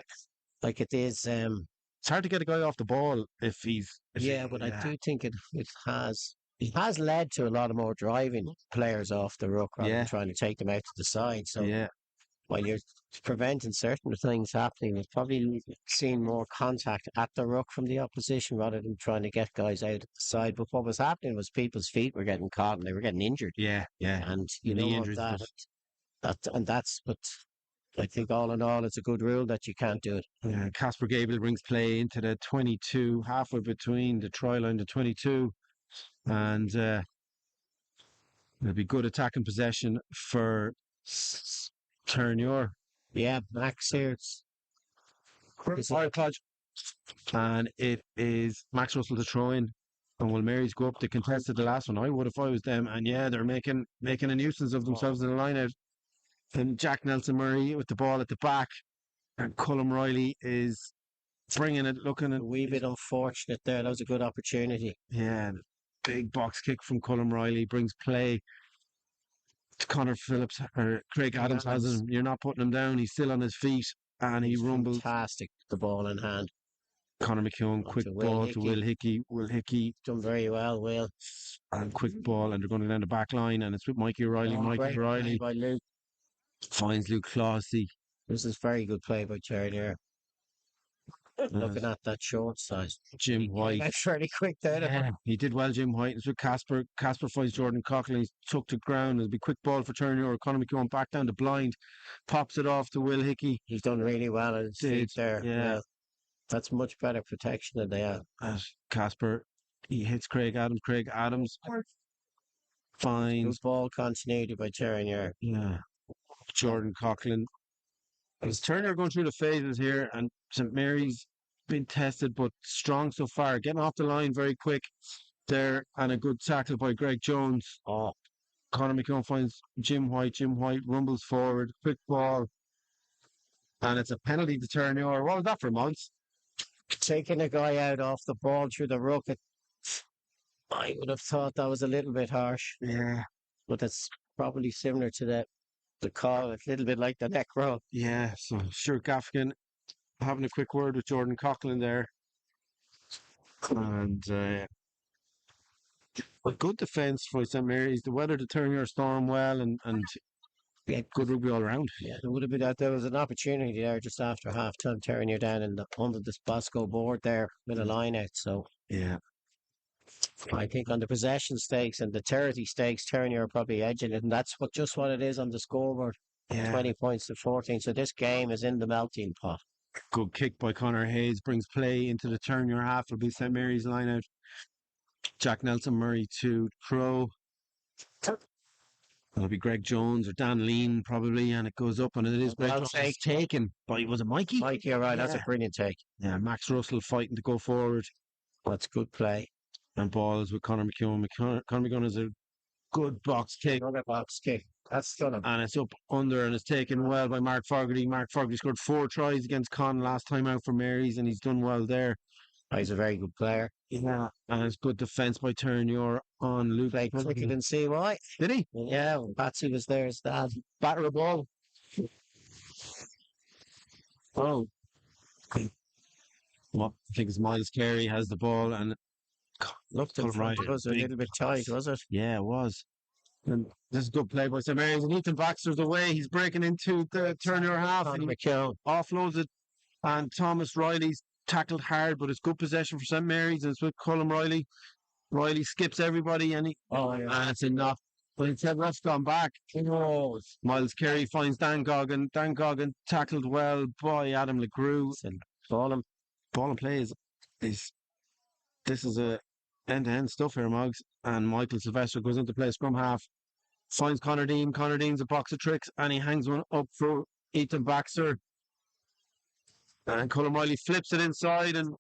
Like it is. It's hard to get a guy off the ball if he's. But I do think it has led to a lot of more driving players off the ruck rather than trying to take them out to the side. So while you're preventing certain things happening, it's probably seen more contact at the ruck from the opposition rather than trying to get guys out at the side. But what was happening was people's feet were getting caught and they were getting injured. And you know that's what I think all in all it's a good rule that you can't do it. Yeah, Casper Gable brings play into the 22, halfway between the try line to 22. And there'll be good attacking possession for Terenure. Yeah, Max here. And it is Max Russell to throw in. And will Marys go up to contested the last one? I would if I was them. And they're making a nuisance of themselves in the line out. And Jack Nelson Murray with the ball at the back. And Cullum Riley is bringing it, looking at. A wee bit unfortunate there. That was a good opportunity. Yeah, big box kick from Cullum Riley brings play to Connor Phillips, or Craig Adams has him. You're not putting him down. He's still on his feet, and he rumbles. Fantastic, the ball in hand. Connor McKeown, quick ball to Will Hickey. Will Hickey done very well, Will. And quick ball, and they're going down the back line, and it's with Mikey O'Reilly. Mikey O'Reilly by Luke. Finds Luke Clossy. This is very good play by Terenure. Looking at that short size. Jim White. That's fairly quick there. He did well, Jim White. It's with Casper. Casper finds Jordan Coughlin. He's took to ground. It'll be quick ball for Terenure. Conor McKeown back down the blind. Pops it off to Will Hickey. He's done really well in his feet there. Yeah. That's much better protection than they have. Casper, he hits Craig Adams. Craig Adams finds. Good ball continuity by Terenure. Yeah. Jordan Coughlin. As Turner going through the phases here, and St Mary's been tested but strong so far. Getting off the line very quick there, and a good tackle by Greg Jones. Oh, Conor McKeown finds Jim White. Jim White rumbles forward, quick ball, and it's a penalty to Terenure. What was that for, Mugs? Taking a guy out off the ball through the ruck, I would have thought that was a little bit harsh. Yeah, But it's probably similar to the call, a little bit like the neck roll. yeah. So sure, Gaffigan having a quick word with Jordan Coughlin there, and a good defence for St Mary's. The weather to Terenure storm well, and Yeah, good rugby all around. yeah, there would have been that. There was an opportunity there just after half time, tearing you down under this Bosco board there with a line out. So Yeah, I think on the possession stakes and the territory stakes, Terenure are probably edging it, and that's what it is on the scoreboard. yeah. 20 points to 14. So this game is in the melting pot. Good kick by Connor Hayes brings play into the Terenure half. It'll be St Mary's line out. Jack Nelson Murray to throw. It'll be Greg Jones or Dan Lean probably, and it goes up, and it is Greg Well Jones. It's taken by, was it Mikey? Mikey, all right, that's a Yeah. brilliant take. Yeah, Max Russell fighting to go forward, That's good play. and ball is with Conor McKeown. Conor McKeown is a good box kick, Another box kick. That's stunning. and it's up under, and it's taken well by Mark Fogarty. Mark Fogarty scored 4 tries against Con last time out for Mary's, and he's done well there. He's a very good player. Yeah, and it's good defence by Terenure on Luke. Played quicker than CY. Did he? Yeah, when Patsy was there, his dad. Batter a ball. Oh. Well, I think it's Miles Carey has the ball, and Looked in front. It was a big little bit tight, was it? yeah, it was. And this is good play by St Mary's, and Ethan Baxter's away. He's breaking into the Terenure half, and Conor he McKeown. offloads it. And Thomas Riley's tackled hard, but it's good possession for St Mary's, and it's with Colin Riley. Riley skips everybody, and and it's enough. But instead, ref's gone back. Oh, Miles Carey finds Dan Goggin. Dan Goggin tackled well by Adam LeGrew. Ball and play is this is a end-to-end stuff here, Moggs. And Michael Sylvester goes into play scrum half, finds Conor Dean. Conor Dean's a box of tricks, and he hangs one up for Ethan Baxter. And Colin Riley flips it inside, and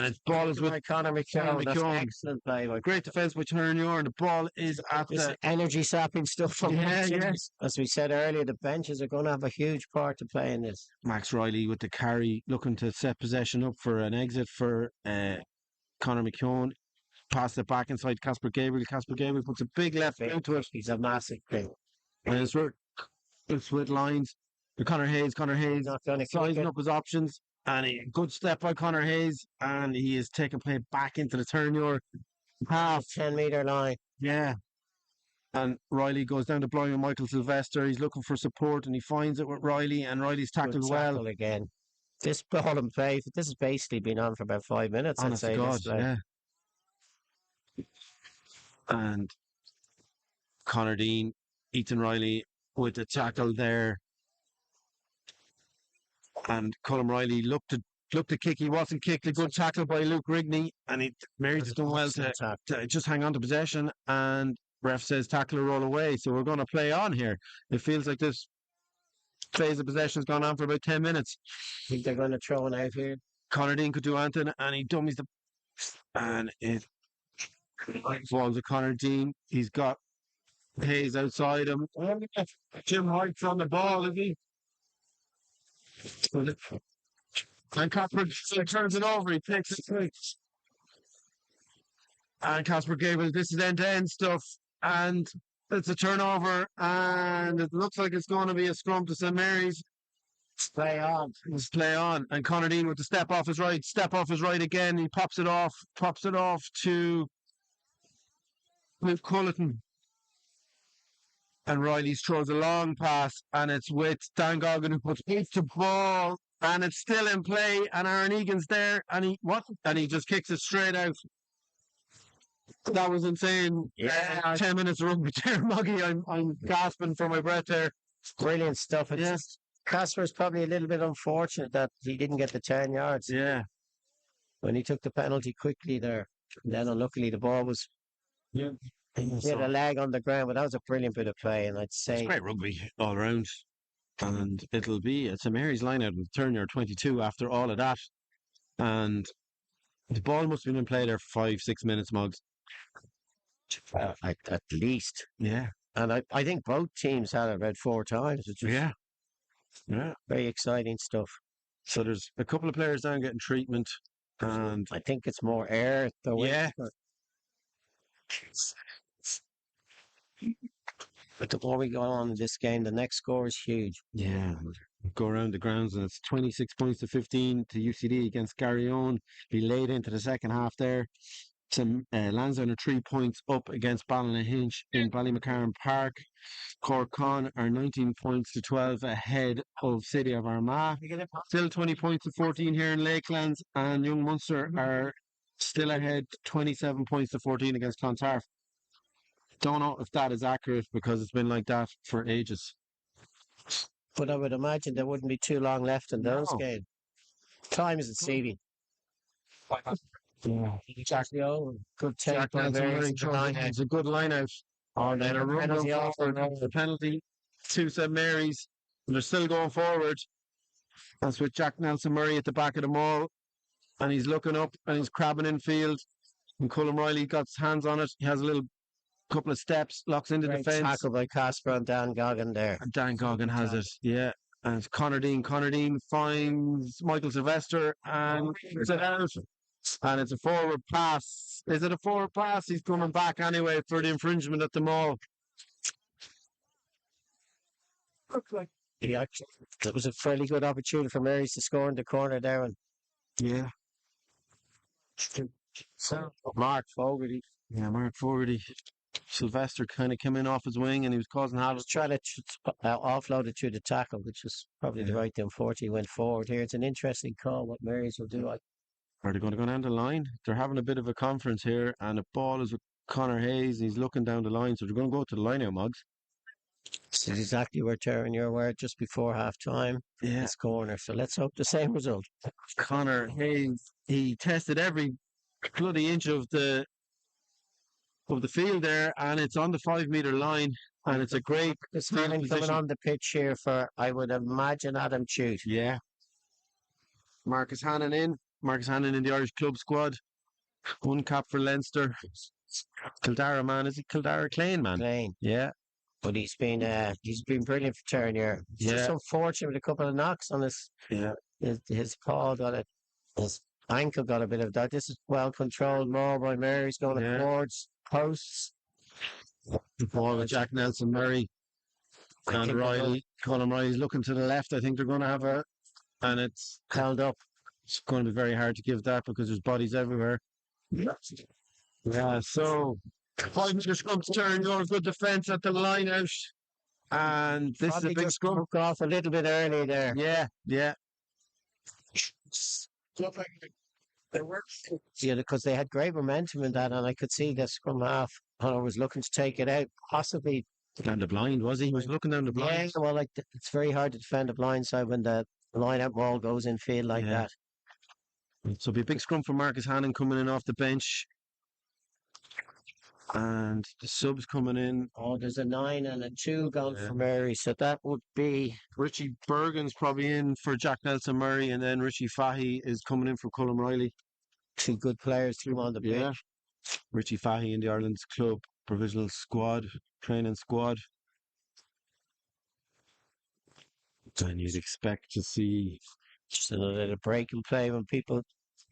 its ball is with Conor McKeown. That's McKeown. excellent play. great defence by Terenure, and the ball is at This the energy sapping stuff from Yeah, the yeah. benches. As we said earlier, the benches are going to have a huge part to play in this. Max Riley with the carry, looking to set possession up for an exit for Conor McKeown. Pass it back inside Casper Gabriel. Casper Gabriel puts a big left into it, He's a massive thing. and it's with lines. Conor Hayes He's not going to kick sizing it. up his options, and a good step by Conor Hayes, and he is taking play back into the Terenure half. 10-meter line. Yeah. And Riley goes down to blind with Michael Sylvester. He's looking for support, and he finds it with Riley, and Riley's Good tackled well. tackle again. This ball and play, this has basically been on for about 5 minutes, I'd Honest to say. God, This play. yeah. And Conor Dean, Ethan Riley with the tackle there. And Colin Riley looked to kick. He wasn't kicked. A good tackle by Luke Rigney. And Mary's has done well to just hang on to possession. And ref says tackle or roll away. So we're going to play on here. It feels like this phase of possession has gone on for about 10 minutes. I think they're going to throw it out here. Conor Dean could do anything, and he dummies the... And it falls to Conor Dean. He's got Hayes outside him. Jim White's on the ball, is he? And Casper turns it over. He takes it. And Casper Gabriel, this is end-to-end stuff. And it's a turnover. And it looks like it's going to be a scrum to St Mary's. Play on. Let's play on. And Conor Dean with the step off his right again. He pops it off to Luke Culleton. And Riley throws a long pass, and it's with Dan Goggin, who puts it to ball, and it's still in play, and Aaron Egan's there, and he just kicks it straight out. That was insane. Yeah. 10 minutes of rugby there, Muggy. I'm gasping for my breath there. Brilliant stuff. It's Yeah. just, Casper's probably a little bit unfortunate that he didn't get the 10 yards Yeah. when he took the penalty quickly there. And then unluckily the ball was He had a leg on the ground, but that was a brilliant bit of play, and I'd It's say great rugby all around. And it's a Mary's line out in Terenure 22 after all of that. And the ball must have been in play there for 5, 6 minutes, Mugs. at least. Yeah. And I think both teams had it about 4 times, which was Yeah. Yeah. very exciting stuff. So there's a couple of players down getting treatment. And I think it's more air. yeah. But the more we go on in this game, the next score is huge. Yeah. Go around the grounds and it's 26 points to 15 to UCD against Garryowen. Be laid into the second half there. Some Lansdowne are 3 points up against Ballynahinch in Ballymacarron Park. Corkon are 19 points to 12 ahead of City of Armagh. Still 20 points to 14 here in Lakelands, and Young Munster are still ahead 27 points to 14 against Clontarf. Don't know if that is accurate because it's been like that for ages. But I would imagine there wouldn't be too long left in those No. games. Time is deceiving. Yeah. Exactly. Oh, good take Jack by Nelson Mary. Murray it's a good line out. And then a run penalty goes off forward or the penalty to St Mary's. And they're still going forward. That's with Jack Nelson Murray at the back of the mall. And he's looking up and he's crabbing in field. And Colm Riley got his hands on it. He has a little couple of steps, locks into great the fence. tackle by Casper and Dan Goggin there. And Dan Goggin has it, yeah. And it's Conor Dean. Conor Dean finds Michael Sylvester and it's it out. And it's a forward pass. Is it a forward pass? He's coming back anyway for the infringement at the mall. Yeah, it was a fairly good opportunity for Marys to score in the corner there. And Yeah. so Mark Fogarty Yeah, Mark Fogarty. Sylvester kind of came in off his wing and he was causing havoc. was trying to offload it to the tackle, which was probably the Yeah. right thing. Unfortunately, he went forward here. It's an interesting call what Marys will do. Are they going to go down the line? They're having a bit of a conference here and the ball is with Connor Hayes and he's looking down the line. So they're going to go to the line now, Mugs. This is exactly where Terenure were just before half time. Yeah. This corner. So let's hope the same result. Connor Hayes, he tested every bloody inch of the field there, and it's on the 5 meter line, and it's a great This field Hannon coming position. on the pitch here for, I would imagine, Adam Chute. Yeah. Marcus Hannon in the Irish club squad. One cap for Leinster. Kildara man, is he Kildara Clane man? Playing. Yeah. But he's been brilliant for Terenure. It's just Yeah. unfortunate with a couple of knocks on Yeah. his paw got it. His ankle got a bit of that. This is well controlled more by Mary's going Yeah. towards posts. The ball with Jack Nelson Murray I and think they're Riley. Colin Riley's looking to the left. I think they're going to have and it's held up. going to be very hard to give that because there's bodies everywhere. Yeah, so 5 meter scrum to turn, your good defence at the line out. And this Probably is a big just scrum. broke off a little bit early there. Yeah, yeah. Yeah, because they had great momentum in that, and I could see the scrum half. I was looking to take it out, possibly. Down the blind, was he? He was looking down the Yeah, blind. well, it's very hard to defend the blind side when the line-out ball goes in field like Yeah. that. So it'll be a big scrum for Marcus Hannon coming in off the bench. And the subs coming in. Oh, there's a 9 and a 2 gone Yeah. for Mary, so that would be Richie Bergen's probably in for Jack Nelson Murray, and then Richie Fahy is coming in for Colm Riley. 2 good players to come on the Yeah. bench. Richie Fahy in the Ireland's club provisional squad, training squad. And you'd expect to see, Just a little break and play when people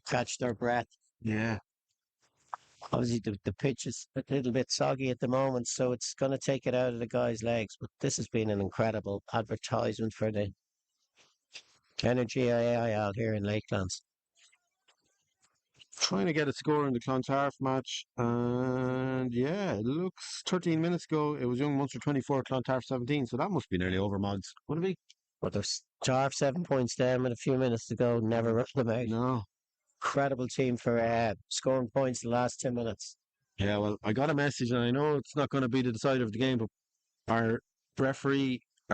catch their breath. yeah, Obviously, the pitch is a little bit soggy at the moment, so it's going to take it out of the guy's legs. But this has been an incredible advertisement for the Energia AIL here in Lakelands. trying to get a score in the Clontarf match. And yeah, it looks 13 minutes ago, it was Young Munster 24, Clontarf 17. So that must be nearly over, Mods. Would it be? But there's Tarf 7 points down with a few minutes to go. Never run them out. No. Incredible team for scoring points the last 10 minutes. Yeah, well, I got a message, and I know it's not going to be the decider of the game, but our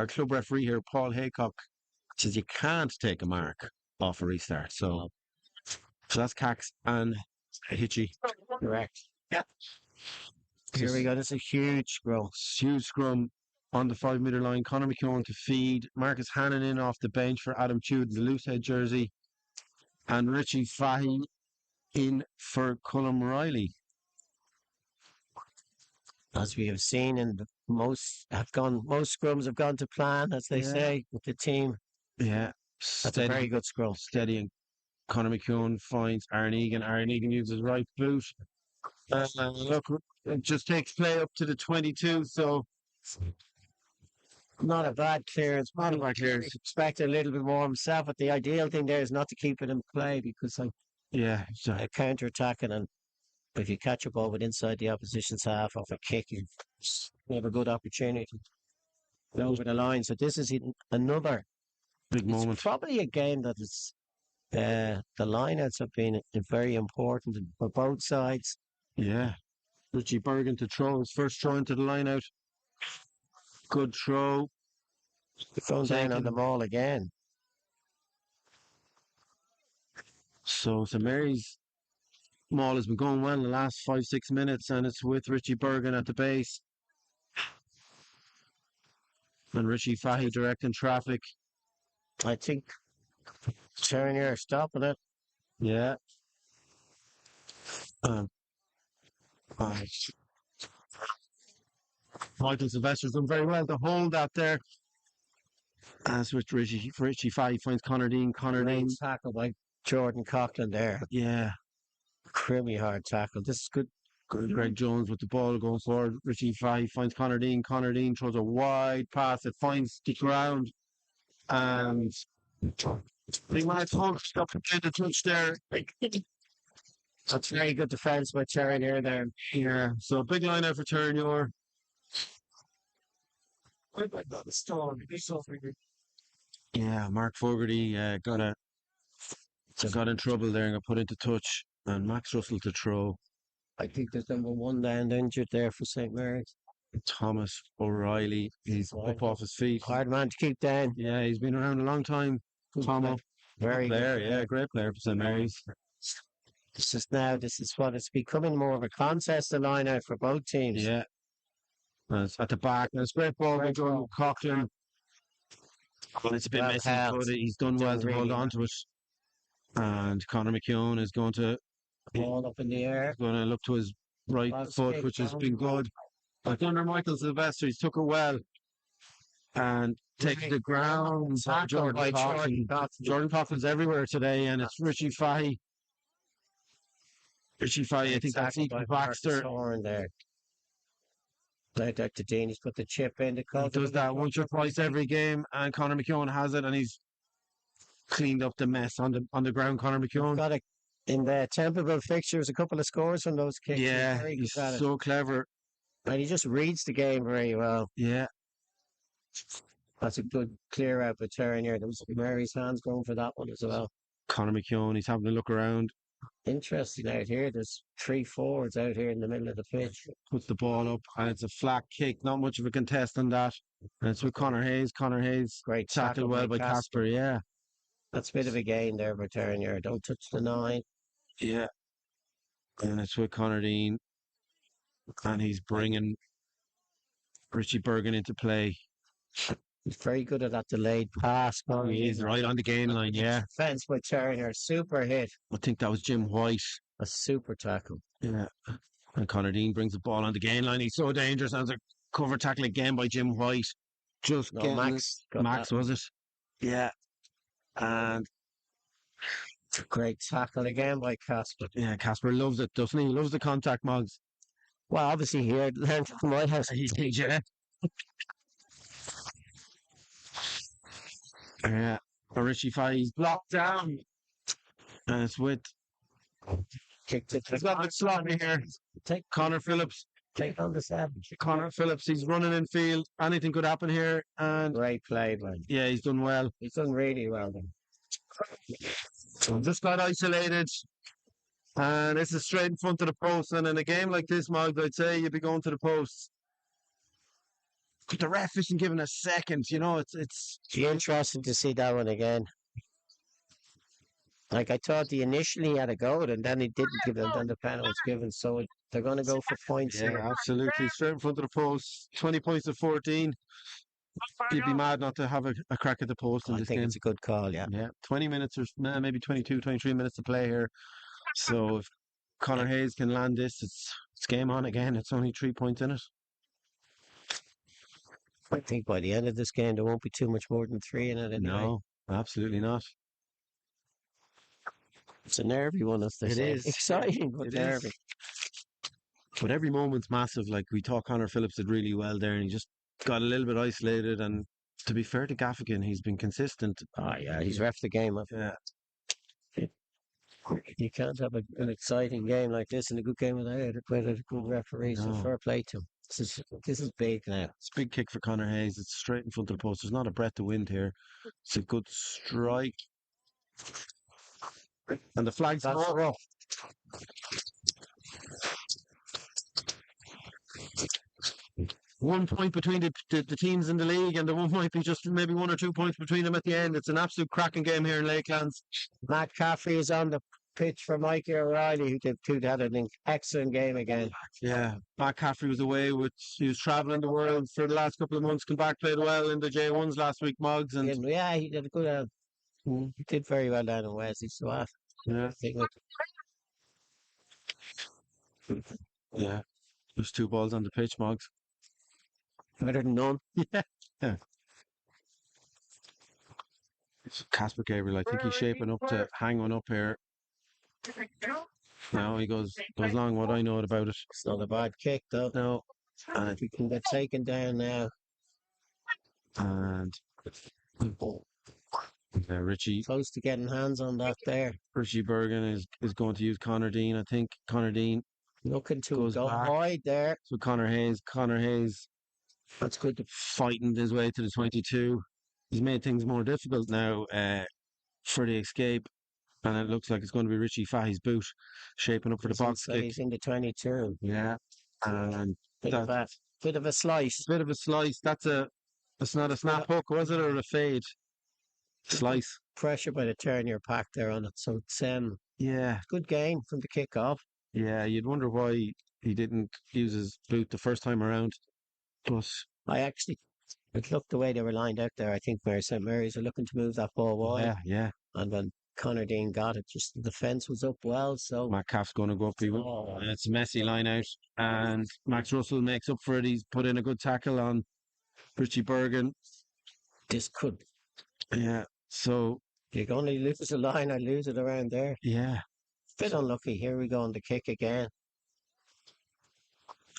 club referee here, Paul Haycock, says you can't take a mark off a restart. So that's Cax and Hitchy. Correct. Here we go. This is a huge scrum. Huge scrum on the 5 metre line. Conor McKeown to feed. Marcus Hannon in off the bench for Adam Tude, the loose head jersey. And Richie Fahey in for Cullum Riley. As we have seen, and most scrums have gone to plan, as they say, with the team. Yeah. That's a very good scrum. Steady, and Conor McKeown finds Aaron Egan. Aaron Egan uses right boot. Look, it just takes play up to the 22, so not a bad clearance. not a bad clearance. Expect a little bit more himself, but the ideal thing there is not to keep it in play, because a counter attacking, and if you catch a ball with inside the opposition's half off a kick, you have a good opportunity over the line. So this is another big moment. Probably a game that is the lineouts have been very important for both sides. Yeah. Richie Bergen to throw his first throw into the lineout. Good throw. Going down on the ball again. So St Mary's maul has been going well in the last 5-6 minutes, and it's with Richie Bergen at the base. And Richie Fahey directing traffic. I think Terenure stopping it. Yeah. Michael Sylvester's done very well to hold that there. As with Richie Fahey finds Conor Dean. Conor Dean tackle by Jordan Coughlin there. Yeah. Creamy hard tackle. This is good. Greg Jones with the ball going forward. Richie Fahey finds Conor Dean. Conor Dean throws a wide pass. It finds the ground. And big man touched up in the touch there. That's very good defence by Terenure there. Yeah. So big line out for Terenure. Yeah, Mark Fogarty got in trouble there and got put into touch, and Max Russell to throw. I think there's number one down injured there for St Mary's. Thomas O'Reilly, he's up off his feet. Hard man to keep down. Yeah, he's been around a long time. Tomo, very good player, yeah, great player for St Mary's. This is what it's becoming more of a contest, the line out for both teams. Yeah. And it's at the back. And it's great ball by Jordan Coughlin. Well, it's a bit messy, but he's done well to hold on to it. And Conor McKeown is going to ball up in the air. Going to look to his right foot, which has been good. But under Michael Sylvester, he's took it well and takes the ground. Jordan Coughlin's everywhere today, and it's Richie Fahey. Richie Fahey, I think that's Ethan Baxter. There. Dr. Dean, he's put the chip in. He does that once or twice every game, and Conor McKeown has it, and he's cleaned up the mess on the ground. Conor McKeown got it in the Templeville fixtures, a couple of scores from those kicks. Yeah, he's so clever, and he just reads the game very well. Yeah, that's a good clear out with Terenure. There was Mary's hands going for that one as well. Conor McKeown, he's having a look around. Interesting out here. There's 3 forwards out here in the middle of the pitch. Puts the ball up, and it's a flat kick. Not much of a contest on that. And it's with Conor Hayes. Conor Hayes, great tackled well by Casper. Yeah, that's a bit of a gain there for Terenure. Don't touch the 9. Yeah, and it's with Conor Dean, and he's bringing Richie Bergen into play. He's very good at that delayed pass. He is right on the gain line, yeah. Defense by Terenure, super hit. I think that was Jim White. A super tackle. Yeah. And Conor Dean brings the ball on the gain line. He's so dangerous. And it's a cover tackle again by Jim White. Max was it? Yeah. And great tackle again by Casper. Yeah, Casper loves it, doesn't he? He loves the contact, Moggs. Well, obviously he learned from my house. Yeah. Yeah, Richie Fahey's blocked down, and it's with kicked it. He's got a bit sloppy here. Take Connor Phillips. Take on the 7. Connor Phillips. He's running in field. Anything could happen here. And great play, man. Yeah, he's done well. He's done really well. Then. Just got isolated, and this is straight in front of the post. And in a game like this, Moggs, I'd say you'd be going to the post. The ref isn't giving a second, you know. It's interesting to see that one again. Like I thought he initially had a go, and then he didn't give it, and then the penalty was given. So they're going to go for points Yeah, here. absolutely. Straight in front of the post. 20 points to 14. You'd be mad not to have a crack at the post in I this think game. it's a good call. Yeah. Yeah, 20 minutes or maybe 22, 23 minutes to play here. So if Connor Hayes can land this, it's game on again. It's only 3 points in it. I think by the end of this game, there won't be too much more than three in it anyway. No, absolutely not. It's a nervy one, as they It say. is. Exciting, but It nervy. is. But every moment's massive. Like we thought Connor Phillips did really well there and he just got a little bit isolated. And to be fair to Gaffigan, he's been consistent. Oh, yeah, he's ref the game up. Yeah. You can't have an exciting game like this and a good game without a good referee. So No. fair play to him. This is big now. It's a big kick for Connor Hayes. It's straight in front of the post. There's not a breath of wind here. It's a good strike. And the flag's That's off. rough. 1 point between the teams in the league, and there might be just maybe 1 or 2 points between them at the end. It's an absolute cracking game here in Lakelands. Matt Caffrey is on the pitch for Mikey O'Reilly, who had an excellent game again. Yeah, Matt Caffrey was away he was travelling the world for the last couple of months, come back, played well in the J1s last week, Moggs. And Yeah, he did a good. He did very well down in Wesley. So I yeah, think yeah, there's 2 balls on the pitch, Moggs. better than none. Yeah. Casper Gabriel, I think he's shaping up to hang one up here. Now he goes long. What I know about it. It's not a bad kick though. No, And he can get taken down now. and Richie Close to getting hands on that there. Bergen is going to use Connor Dean. I think Connor Dean Looking to Goes go back. wide there. So Connor Hayes That's good. fighting his way to the 22. He's made things more difficult now for the escape. And it looks like it's going to be Richie Fahy's boot shaping up for the box kick. He's in the 22. Yeah. And Bit of a slice. bit of a slice. That's not a snap hook, was it? Or a fade? Slice. Pressure by the Terenure pack there on it. So it's Yeah. good game from the kick off. Yeah. You'd wonder why he didn't use his boot the first time around. But It looked the way they were lined out there. I think St. Mary's are looking to move that ball wide. yeah. And when Connor Dean got it, just the defence was up well. So Matt Caff's going to go up. Oh. And it's a messy line out. And Max Russell makes up for it. He's put in a good tackle on Richie Bergen. this could. Yeah. So, You're going to lose a line or lose it around there. yeah. Bit unlucky. Here we go on the kick again.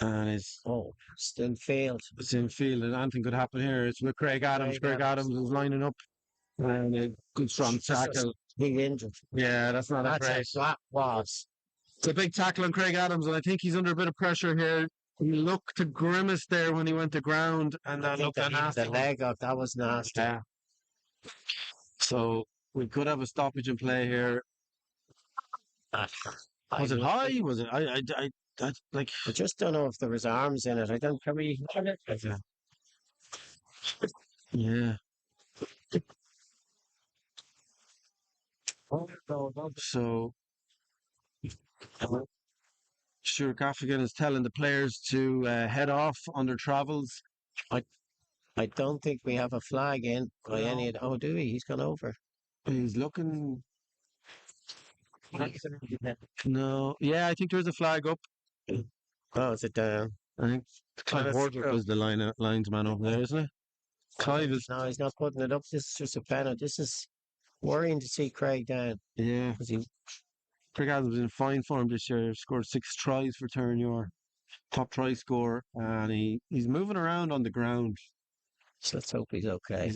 And it's Still failed. in field. And anything could happen here. It's with Craig Adams. Craig Adams is lining up. And a good strong tackle. Big injured. Yeah, that's not a great. That was. It's a big tackle on Craig Adams, and I think he's under a bit of pressure here. He looked to grimace there when he went to ground, and that looked a nasty The one. leg up. That was nasty. Yeah. So we could have a stoppage in play here. Was it high? Was it? I like. I just don't know if there was arms in it. I don't probably. Yeah. So. Sure, Gaffigan is telling the players to head off on their travels. I don't think we have a flag in by any of the. Oh, do we? He's gone over. He's looking. No, yeah, I think there's a flag up. Oh, is it down? I think Clive that's Wardle true. was the linesman over there, isn't it? Clive is. No, he's not putting it up. This is just a penalty. This is worrying to see Craig down. Yeah, 'Cause he, Craig Adams was in fine form this year. Scored 6 tries for Terenure, top try scorer, and he's moving around on the ground. so let's hope he's okay.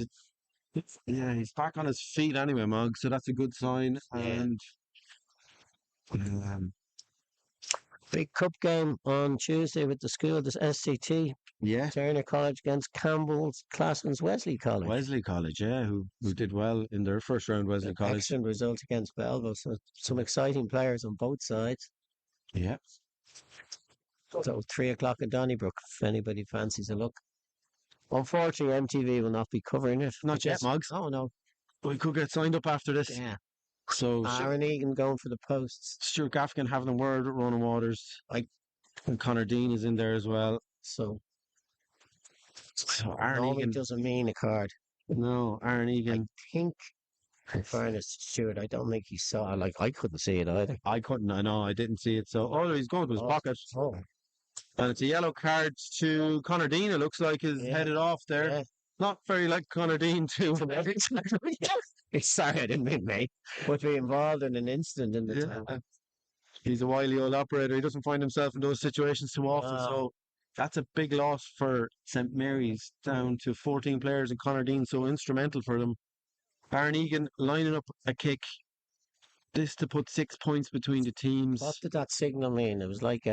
Yeah, he's back on his feet anyway, Mug. So that's a good sign. Yeah. And Big cup game on Tuesday with the school, this SCT, yeah, Terenure College against Campbell's Classman's Wesley College. Wesley College, yeah, who did well in their first round. Wesley College, Excellent result against Belvo. So some exciting players on both sides. yeah. So 3 o'clock in Donnybrook, if anybody fancies a look. Unfortunately, MTV will not be covering it. Not yet, Mugs. Oh no. We could get signed up after this. Yeah. So Aaron Egan going for the posts. Stuart Gaffigan having a word with Ronan Waters. And Connor Dean is in there as well. So Aaron normally Egan. doesn't mean a card. No, Aaron I Egan. think, in fairness to Stuart, I don't think he saw. Like I couldn't see it either. I couldn't. I know. I didn't see it. So, he's going to his pocket. Oh, And it's a yellow card to Connor Dean. It looks like is headed off there. yeah. Not very like Connor Dean too. Sorry, I didn't mean mate. But be involved in an incident in the town. He's a wily old operator. He doesn't find himself in those situations too often. No. So that's a big loss for St. Mary's, down to 14 players, and Connor Dean so instrumental for them. Aaron Egan lining up a kick. This to put 6 points between the teams. What did that signal mean? It was like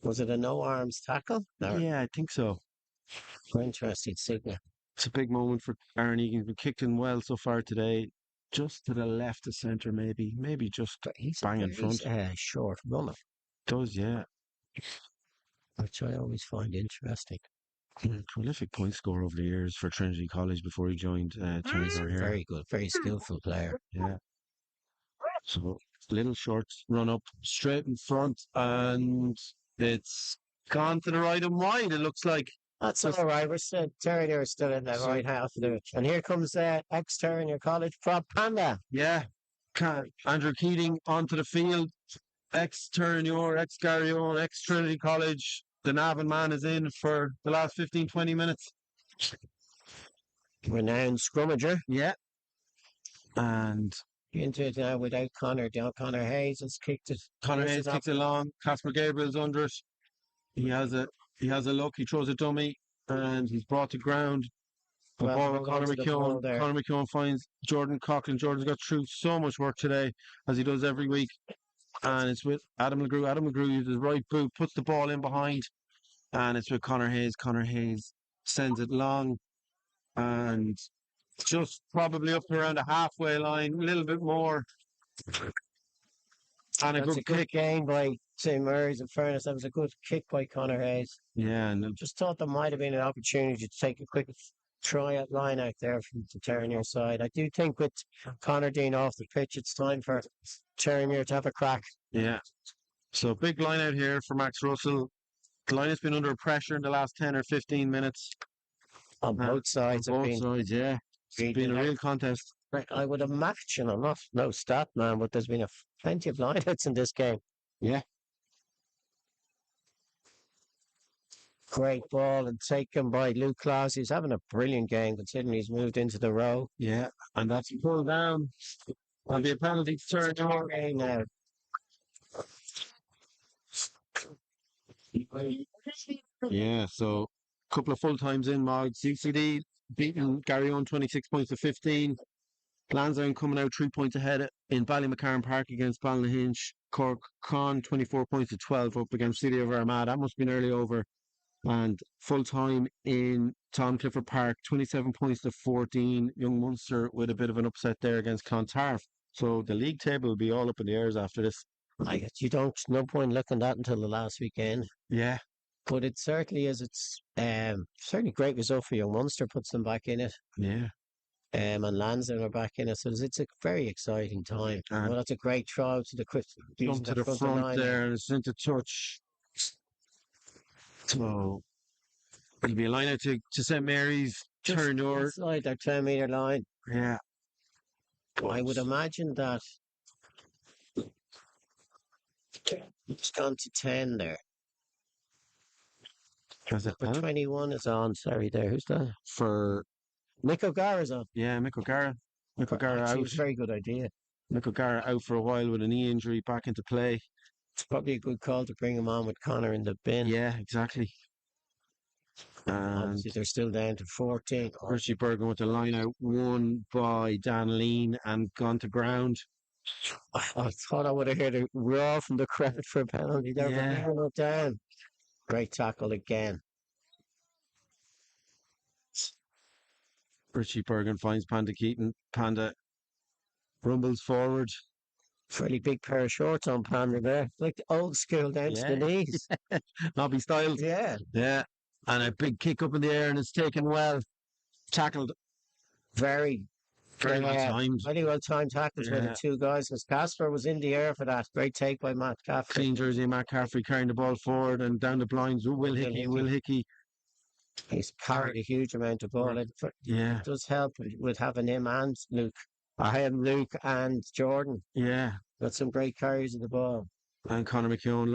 was it a no arms tackle? No. Yeah, I think so. Interesting signal. It's a big moment for Aaron Egan. He's been kicked in well so far today. Just to the left of centre, maybe just But he's bang in front. Short runner, Does, yeah. which I always find interesting. Prolific point scorer over the years for Trinity College before he joined Terenure here. Very good, very skillful player. Yeah. So little short run up straight in front, and it's gone to the right and wide. It looks like. That's all right. We're still Terenure is still in the right half of it. And here comes ex-Terenure College prop Panda. Yeah. Andrew Keating onto the field. Ex-Terenure, ex-Garryowen, ex-Trinity College. The Navan man is in for the last 15-20 minutes. Renowned scrummager. Yeah. And Into it now without Connor. Connor Hayes has kicked it. Connor Hayes kicks it long. Casper Gabriel's under it. He has a look. He throws a dummy, and he's brought to ground. Well, Ball with Conor McKeown. there. Conor McKeown finds Jordan Coughlin. Jordan's got through so much work today, as he does every week. And it's with Adam LeGrew. Adam LeGrew uses his right boot, puts the ball in behind, and it's with Connor Hayes. Connor Hayes sends it long, and just probably up to around the halfway line, a little bit more. And That's a good game by St. Mary's. In fairness, that was a good kick by Connor Hayes. Yeah, and Just thought there might have been an opportunity to take a quick try at line out there from the Terenure side. I do think with Connor Dean off the pitch, it's time for Terenure to have a crack. yeah. So big line out here for Max Russell. The line has been under pressure in the last 10 or 15 minutes. On both sides. On both sides, yeah. It's been a real contest. I would imagine, I'm not no stat man, but there's been plenty of lineouts in this game. Yeah. Great ball and taken by Luke Klaus. He's having a brilliant game considering he's moved into the row. Yeah, and that's pulled down. There'll be a penalty to Terenure now. Yeah, so a couple of full times in, Mod. CCD beating Garryowen 26 points to 15. Lansdowne coming out 3 points ahead in Ballymacarron Park against Ballynahinch. Cork Con 24 points to 12 up against City of Armagh. That must have been early over. And full time in Tom Clifford Park, 27 points to 14. Young Munster with a bit of an upset there against Clontarf. So the league table will be all up in the airs after this. No point looking at that until the last weekend. Yeah. But it certainly is. It's certainly a great result for Young Munster, puts them back in it. Yeah. And Lansdowne are back in it. So it's a very exciting time. Well, that's a great throw to the jump to the front there, and it's into touch. So it'll be a line out to St. Mary's, Terenure. Inside their 10-metre line. Yeah. I would imagine that it's gone to 10 there. But 21 is on. Sorry there. Who's that? For Mick O'Gara's on. Yeah, Mick O'Gara. Mick O'Gara out. Very good idea. Mick O'Gara out for a while with a knee injury, back into play. It's probably a good call to bring him on with Connor in the bin. Yeah, exactly. And obviously they're still down to 14. Richie Bergen with the line out, won by Dan Lean and gone to ground. I thought I would have heard a roar from the crowd for a penalty there, Yeah. but it down. Great tackle again. Richie Bergen finds Panda Keaton. Panda rumbles forward. Fairly big pair of shorts on Panda there. Like the old school down to the knees. Nobby style. Yeah. Yeah. And a big kick up in the air, and it's taken well. Tackled. Very Very well Yeah, timed. very well timed tackles by the Yeah. two guys. Because Casper was in the air for that. Great take by Matt Caffrey. Clean jersey, Matt Caffrey carrying the ball forward and down the blinds. Will Hickey, Will Hickey. He's carried a huge amount of ball. Yeah, It does help with having him and Luke. I have Luke and Jordan. yeah. Got some great carries of the ball. And Conor McKeown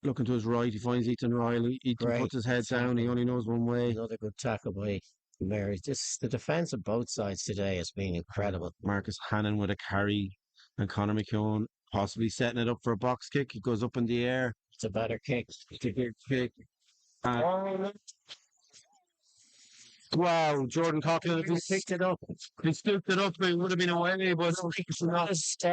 looking to his right. He finds Ethan Riley. Ethan Great puts his head down. He tackle. only knows one way. Another good tackle by Mary. The defense of both sides today has been incredible. Marcus Hannon with a carry, and Conor McKeown possibly setting it up for a box kick. It goes up in the air. It's a better kick. It's a good kick. Wow, Jordan Coughlin, if He picked it up. he scooped it up, it would have been away, but Just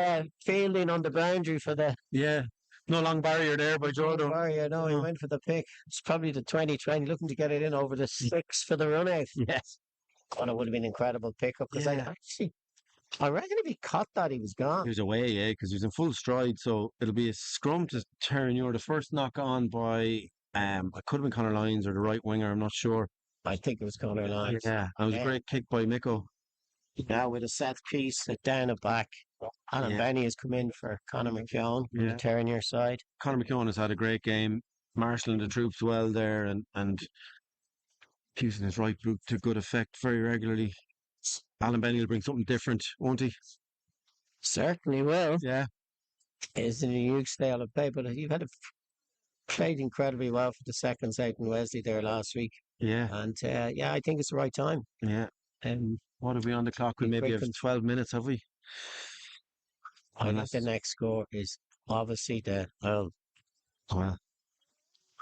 fielding on the boundary for the yeah, no long barrier there by Jordan. barrier. No, he went for the pick. It's probably the 2020, looking to get it in over the 6 for the run out. Yes. Oh, it would have been an incredible pickup because Yeah. I reckon if he caught that, he was gone. He was away, yeah, because he was in full stride. So it'll be a scrum to Terenure. The first knock on by it could have been Conor Lyons or the right winger. I'm not sure. I think it was Conor Lyons. Yeah, and it was a great kick by Miko. Now with a set piece, down and back. Alan Yeah. Benny has come in for Conor McKeown on Yeah. the Terenure side. Conor McKeown has had a great game, marshalling the troops well there and using his right boot to good effect very regularly. Alan Benny will bring something different, won't he? Certainly will. Yeah. Is in a huge style of play, but you've had played incredibly well for the seconds out in Wesley there last week. Yeah. And I think it's the right time. Yeah. What have we on the clock? We Be maybe quick have and- 12 minutes, have we? I think the next score is obviously Well,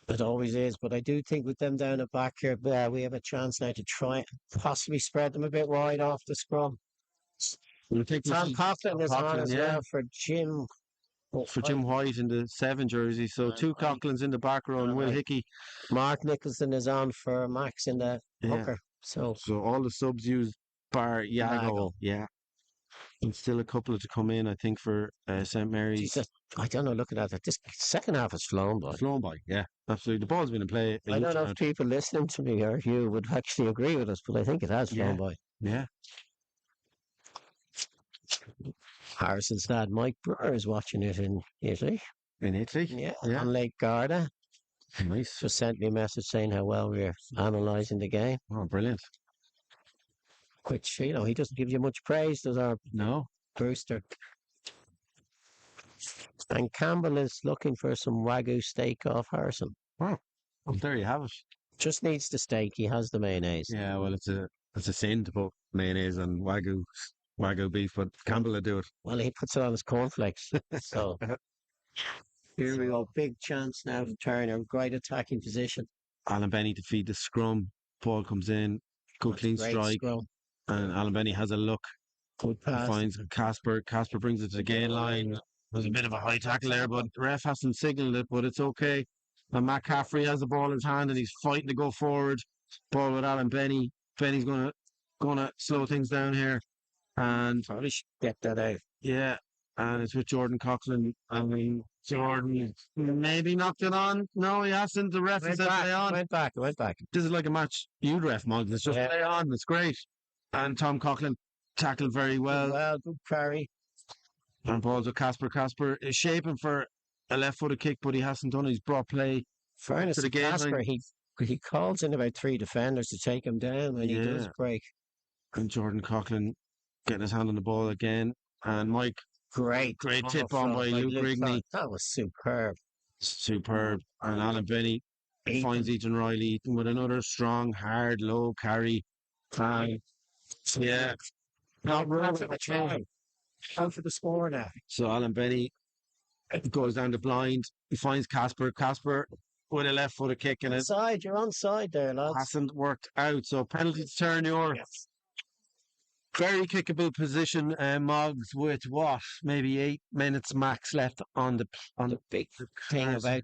it always is, but I do think with them down the back here, we have a chance now to try and possibly spread them a bit wide off the scrum. we'll take Tom Coughlin is on as well for Jim. For Jim White in the 7 jersey. So two Coughlins in the back row and Will Right. Hickey. Mark Nicholson is on for Max in the Yeah. hooker. So So all the subs used bar Yago. Yago. Yeah. And still a couple to come in, I think, for St. Mary's. Jesus, I don't know. Looking at it, this second half has flown by. Flown by, yeah. Absolutely. The ball's been in play. a I huge don't know if amount. people listening to me or you would actually agree with us, but I think it has flown Yeah. by. Yeah. Harrison's dad, Mike Brewer, is watching it in Italy. In Italy. Yeah, Yeah. on Lake Garda. Nice. Just sent me a message saying how well we're analysing the game. Oh, brilliant. Which, he doesn't give you much praise, does our No. Brewster. And Campbell is looking for some Wagyu steak off Harrison. Well, there you have it. Just needs the steak. He has the mayonnaise. Yeah, well, it's a sin to put mayonnaise and Wagyu beef, but Campbell will do it. Well, he puts it on his cornflakes. So here we go. Big chance now for Turner. Great attacking position. Alan Benny to feed the scrum. Ball comes in. Good clean Great strike. scrum. And Alan Benny has a look. Good He pass. finds Casper. Casper brings it to the gain line. There's a bit of a high tackle there, but the ref hasn't signalled it, but it's okay. And Matt Caffrey has the ball in his hand and he's fighting to go forward. Ball with Alan Benny. Benny's gonna slow things down here. And Probably should get that out. yeah, and it's with Jordan Coughlin. I mean, Jordan maybe knocked it on. No, he hasn't. The ref has said play on. Went back. This is like a match you'd ref, Mug. It's just Yeah. play on. It's great. And Tom Coughlin tackled very well. Good carry. And balls with Casper. Casper is shaping for a left-footed kick, but he hasn't done it. He's brought play. Fairness To to the game Casper, line. he calls in about 3 defenders to take him down, and he does Yeah. break. And Jordan Coughlin getting his hand on the ball again. And Mike, Great tip on by Luke Rigney. That was superb. Superb. And Alan Benny finds Ethan Riley. Ethan with another strong, hard, low carry. Yeah. Not wrong for the try. Out for the score now. So Alan Benny goes down the blind. He finds Casper. Casper with a left footed kick and it Side, you're on side there, lads. hasn't worked out. So penalty to Terenure. Very kickable position. Moggs with what? Maybe 8 minutes max left on the The big thing cards. about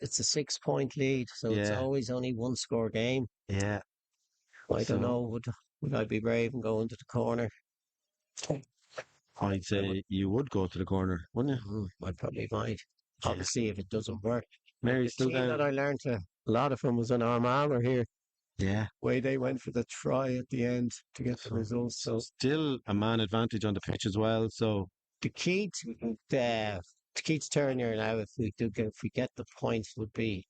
it's a 6-point lead, so it's Yeah. always only one score game. Yeah. I So- don't know. Would I be brave and go into the corner? I'd say you would go to the corner, wouldn't you? I probably might. Yeah. Obviously, if it doesn't work. Mary's The still team that down. I learned a lot of them was an Armagh here. Yeah. way they went for the try at the end to get the result. So Still a man advantage on the pitch as well. So the key to key to Terenure now, if we get the points, would be,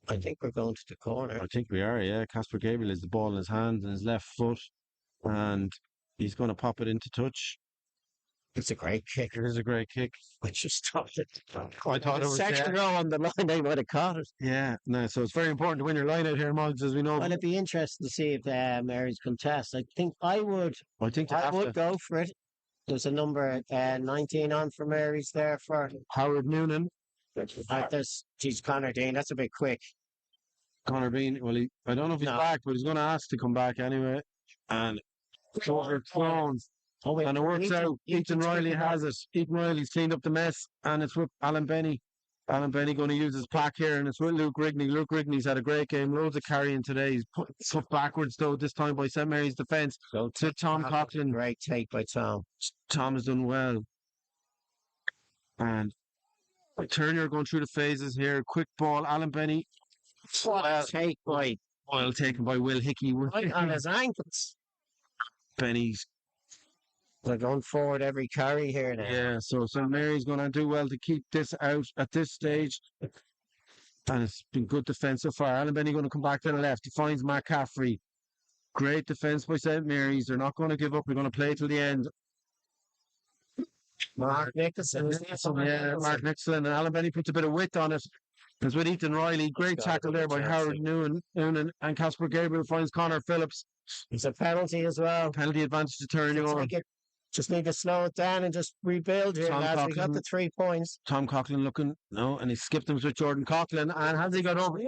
I think we're going to the corner. I think we are, yeah. Casper Gabriel has the ball in his hand and his left foot, and he's going to pop it into touch. It's a great kick. It is a great kick. I just stopped it. I thought it was second row on the line, they might have caught it. Yeah, no, so it's very important to win your line out here, Mugs, as we know. Well, it'd be interesting to see if Mary's contest. I think I would go for it. There's a number 19 on for Mary's there for Howard Noonan. Geez, Connor Dean. That's a bit quick. Connor Bean, well, I don't know if he's back, but he's going to ask to come back anyway. And overthrown. And it works out. Ethan Riley has it. Ethan Riley's cleaned up the mess, and it's with Alan Benny. Alan Benny going to use his pack here, and it's with Luke Rigney. Luke Rigney's had a great game, loads of carrying today. He's put stuff backwards, though, this time by St. Mary's defence. So to Tom Coughlin. Great take by Tom. Tom has done well. And Terenure going through the phases here. Quick ball, Alan Benny. Well Taken by Will Hickey. Right on his ankles. Benny's. They're going forward every carry here now. Yeah, so St. Mary's going to do well to keep this out at this stage. And it's been good defence so far. Alan Benny going to come back to the left. He finds Mark Caffrey. Great defence by St. Mary's. They're not going to give up. They're going to play till the end. Mark Nicholson. Yeah, Mark Nicholson. And Alan Benny puts a bit of width on it. It's with Ethan Riley. Great tackle there by Howard Noonan. And Casper Gabriel finds Connor Phillips. It's a penalty as well. Penalty advantage to Terenure. Just need to slow it down and just rebuild here, lads. We got the 3 points. Tom Coughlin looking, no, and he skipped him with Jordan Coughlin. And has he got over?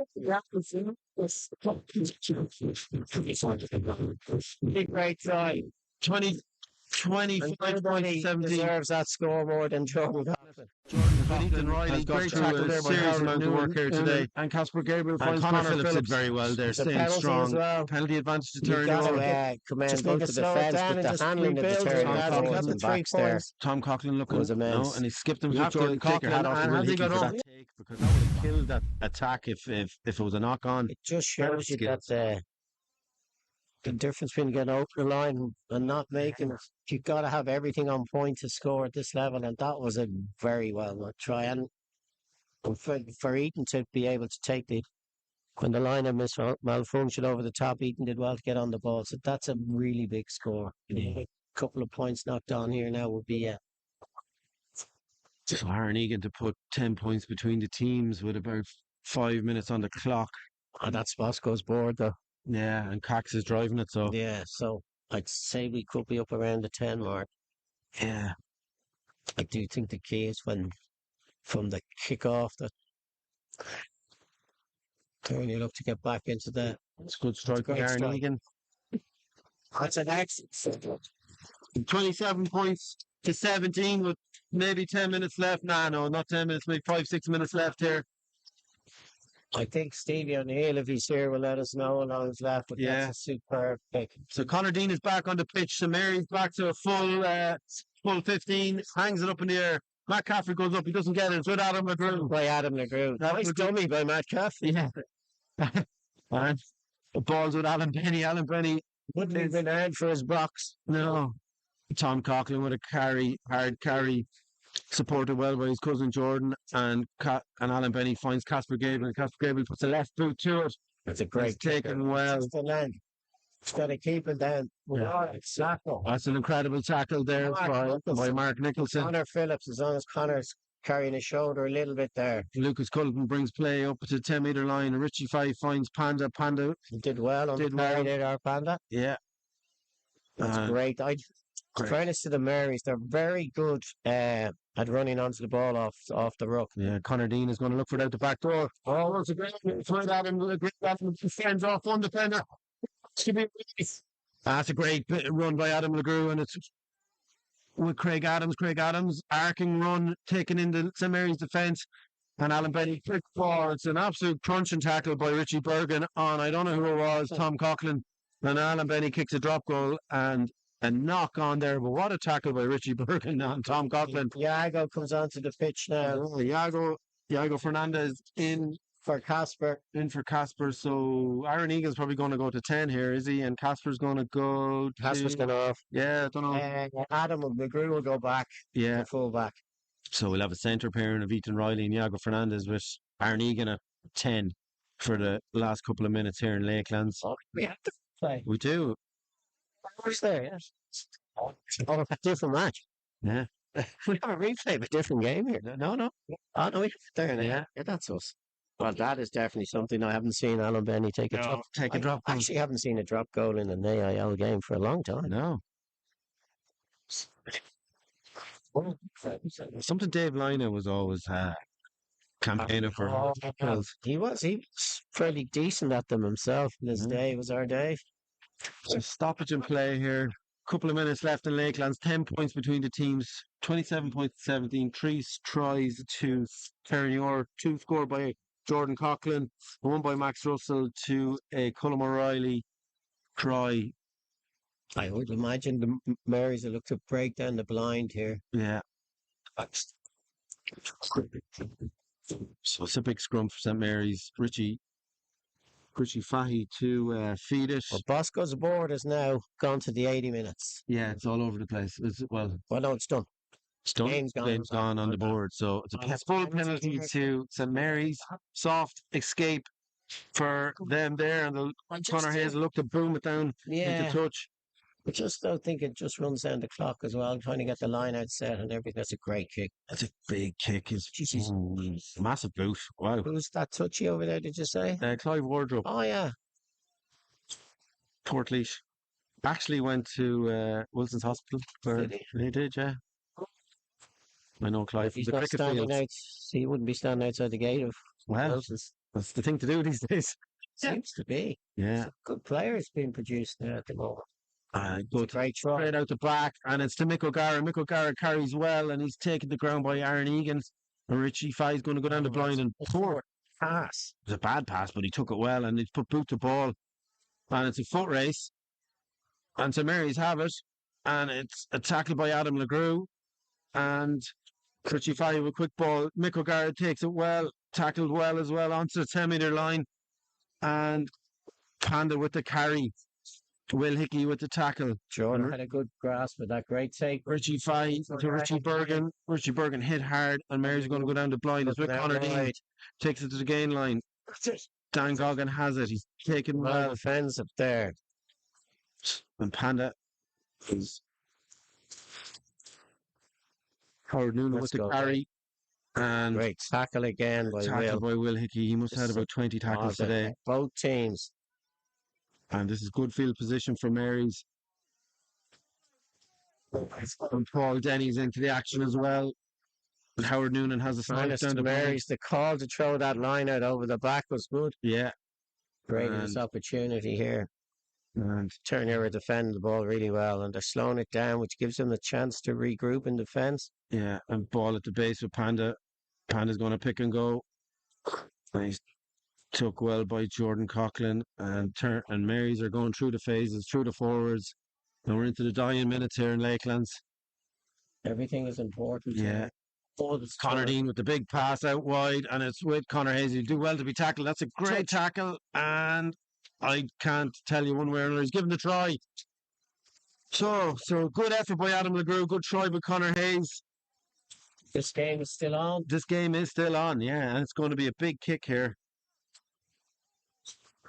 Big great try. 25 points, 17. Deserves that score more than Jordan Coughlin. Ethan Riley, great tackle there by Howard amount of work here today. And Casper Gabriel finds Connor Phillips did very well there, staying strong. Well. Penalty advantage to Terenure. Just need to slow it down and just handling of the Terenure backs there. Tom Coughlin looking, no, and he skipped him with Jordan Coughlin. And has he got over? Because that would have killed that attack if it was a knock on. It just shows you that the difference between getting over the line and not making it. You've got to have everything on point to score at this level, and that was a very well try. And for Eaton to be able to take when the line had malfunctioned over the top, Eaton did well to get on the ball. So that's a really big score. A couple of points knocked on here now would be So Aaron Egan to put 10 points between the teams with about 5 minutes on the clock. And that's Bosco's board, though. Yeah, and Cox is driving it, so. Yeah, so I'd say we could be up around the 10 mark. Yeah. I do think the key is from the kick-off that Tony look to get back into the. It's a good strike by Aaron Egan. That's an excellent. 27 points to 17 with maybe 10 minutes left. No, not 10 minutes, maybe 5-6 minutes left here. I think Stevie O'Neill, if he's here, will let us know how long is left. But yeah, that's a superb pick. So Connor Dean is back on the pitch. So Mary's back to a full 15. Hangs it up in the air. Matt Caffrey goes up. He doesn't get it. It's with Adam McGrew. By Adam McGrew. Nice dummy by Matt Caffrey. Yeah. And the ball's with Alan Benny. Alan Benny wouldn't have been earned for his box. No. Tom Coughlin with a hard carry. Supported well by his cousin Jordan, and Alan Benny finds Casper Gabriel, and Casper Gabriel puts the left boot to it. It's a great taken well. It's got to keep it down. Yeah. That's an incredible tackle there by Mark Nicholson. Connor Phillips is on his Connor's carrying his shoulder a little bit there. Lucas Cullen brings play up to the 10-metre line. Richie Fife finds Panda. Panda did well on the carry there, our Panda. Yeah. That's great. Fairness to the Marys, they're very good at running onto the ball off the ruck. Yeah, Connor Dean is going to look for it out the back door. Oh, that's a great find Adam. A great defends off one defender. That's a great run by Adam LeGrew, and it's with Craig Adams. Craig Adams, arcing run, taken into St. Mary's defence. And Alan Benny, quick ball. It's an absolute crunching tackle by Richie Bergen on, I don't know who it was, Tom Coughlin. And Alan Benny kicks a drop goal and a knock on there, but what a tackle by Richie Bergen on Tom Coughlin. Iago comes onto the pitch now. Iago Fernandez in for Casper. In for Casper. So Aaron Egan's probably going to go to 10 here, is he? And Casper's going to go Casper's to... going off. Yeah, I don't know. Adam McGrew will go back. Yeah. To full back. So we'll have a centre pairing of Ethan Riley and Iago Fernandez with Aaron Egan at 10 for the last couple of minutes here in Lakelands. Oh, we have to play. We do. Who's there? Yes. Oh, a different match. Yeah. We have a replay of a different game here. No. Oh, no, there. Yeah, that's us. Well, that is definitely something I haven't seen Alan Benny take a drop. Take a drop. I actually haven't seen a drop goal in an AIL game for a long time. No. Something Dave Lina was always campaigning for. He was fairly decent at them himself. This day was our day. So stoppage in play here. Couple of minutes left in Lakelands. 10 points between the teams. 27 points to 17. 3 tries to Terenure. 2 scored by Jordan Coughlin. 1 by Max Russell to a Cullum O'Reilly try. I would imagine the Marys will look to break down the blind here. Yeah. So it's a big scrum for St Mary's. Richie Fahy to feed it. Well, Bosco's board has now gone to the 80 minutes. Yeah, it's all over the place. Well, no, it's done. It's done. Game's gone on the board. So it's a full penalty to St Mary's. Soft escape for them there. And Conor Hayes looked to boom it down into touch. I just don't think it just runs down the clock as well, trying to get the line out set and everything. That's a great kick. That's a big kick. It's massive boot. Wow. Who's that touchy over there, did you say? Clive Wardrobe. Oh, yeah. Portlaoise. Actually went to Wilson's Hospital. He did, yeah. I know Clive. He's not standing out. He wouldn't be standing outside the gate of Wilson's. That's the thing to do these days. Seems to be. Yeah. Good players being produced there at the moment. Good great try. Straight out the back, and it's to Mick O'Gara. Mick O'Gara carries well, and he's taken the ground by Aaron Egan. And Richie Fahy's going to go down the blind and poor pass. It was a bad pass, but he took it well, and he's put boot to ball. And it's a foot race. And St Mary's have it, and it's a tackle by Adam LeGrew. And Richie Fahy with a quick ball. Mick O'Gara takes it well, tackled well as well onto the 10-metre line. And Panda with the carry. Will Hickey with the tackle. Jordan had a good grasp of that. Great take. Richie Fahy to Richie Bergen. Richie Bergen hit hard, and Mary's going to go down the blind. It's with Conor Dean. Takes it to the gain line. Dan Goggin has it. He's taken well. Offensive there. And Panda is Howard Noonan with the carry. And great tackle again by Will Hickey. He must have had about 20 tackles today. Both teams. And this is good field position for Mary's. And Paul Denny's into the action as well. But Howard Noonan has a snipe down the Mary's. The call to throw that line out over the back was good. Yeah. Great opportunity here. And Terenure defend the ball really well, and they're slowing it down, which gives them a chance to regroup in defence. Yeah, and ball at the base with Panda. Panda's going to pick and go. Nice. Took well by Jordan Coughlin, and Mary's are going through the phases, through the forwards, and we're into the dying minutes here in Lakelands. Everything is important. Yeah. Conor Dean with the big pass out wide, and it's with Conor Hayes. He'll do well to be tackled. That's a great tackle, and I can't tell you one way or another. He's given the try. So good effort by Adam LeGrew. Good try by Conor Hayes. This game is still on. This game is still on, yeah, and it's going to be a big kick here.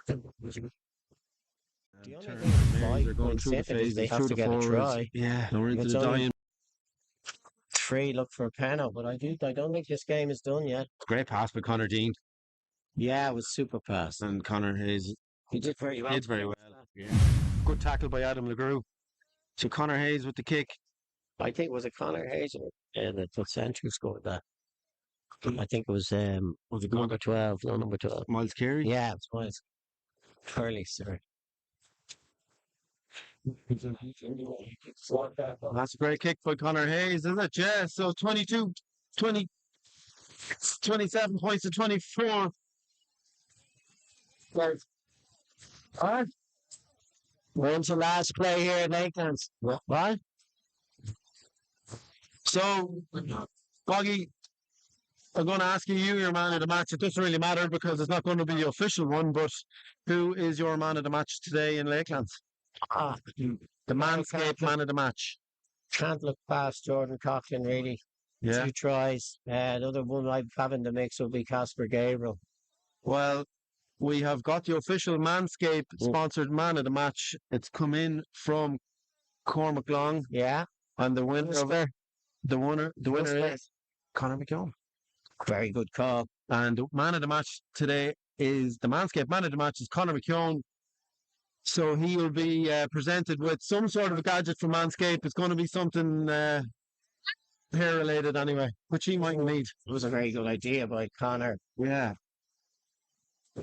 The only thing they're going through the phases, they have to get a try. Yeah, we're into the dying. 3 look for a penalty, but I don't think this game is done yet. Great pass by Conor Dean. Yeah, it was super pass. And Conor Hayes. He did very well. Did very well. Yeah. Good tackle by Adam LeGrew. So Conor Hayes with the kick. I think it was a Conor Hayes and the centre scored that. I think it was number 12, no number 12. Miles Carey? Yeah, it was Miles. Curly, sorry. That's a great kick by Conor Hayes, isn't it? Yeah, so 27 points to 24. What? When's the last play here at Lakelands? What? So, Boggy, I'm going to ask you your man of the match. It doesn't really matter because it's not going to be the official one, but who is your man of the match today in Lakelands? Ah, The Manscaped man of the match. can't look past Jordan Coughlin, really. Yeah. 2 tries. Another one I'd have in the mix will be Casper Gabriel. Well, we have got the official Manscaped sponsored man of the match. It's come in from Cormac Long, Yeah, and the winner is Conor McKeown. very good call. And the man of the match today is the Manscaped man of the match is Conor McKeown. So he will be presented with some sort of a gadget from Manscaped. It's going to be something hair related anyway, which he might need. It was a very good idea by Connor. Yeah.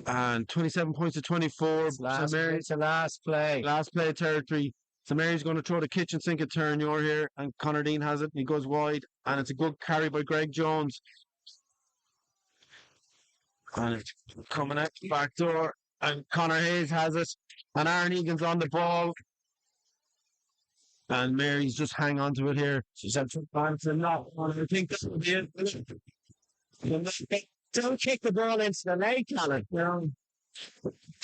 And 27 points to 24. It's last play. Last play territory. So Mary's going to throw the kitchen sink at Terenure here, and Conor Dean has it, and he goes wide, and it's a good carry by Greg Jones. And it's coming out the back door, and Conor Hayes has it, and Aaron Egan's on the ball. And Mary's just hang on to it here. She's had 2 points and not. I think that will be it. Don't kick the ball into the lake, Alan. And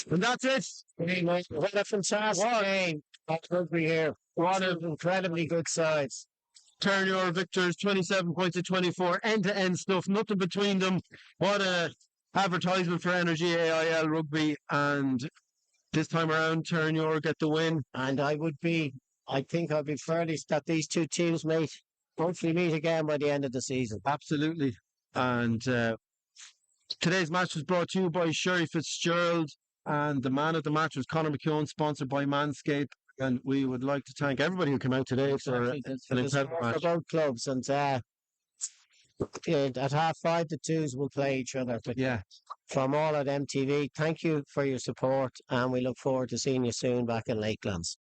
that's it. What a fantastic game at rugby here. One of incredibly good sides. Terenure victors, 27 points to 24, end-to-end stuff, nothing between them. What a advertisement for Energia AIL rugby, and this time around, Terenure get the win. And I think I'd be fairly that these 2 teams hopefully meet again by the end of the season. Absolutely. And today's match was brought to you by Sherry Fitzgerald, and the man of the match was Conor McKeown, sponsored by Manscaped. And we would like to thank everybody who came out today for an incredible match. For both clubs, and at 5:30, the 2s will play each other. But Yeah. from all at MTV, thank you for your support, and we look forward to seeing you soon back in Lakelands.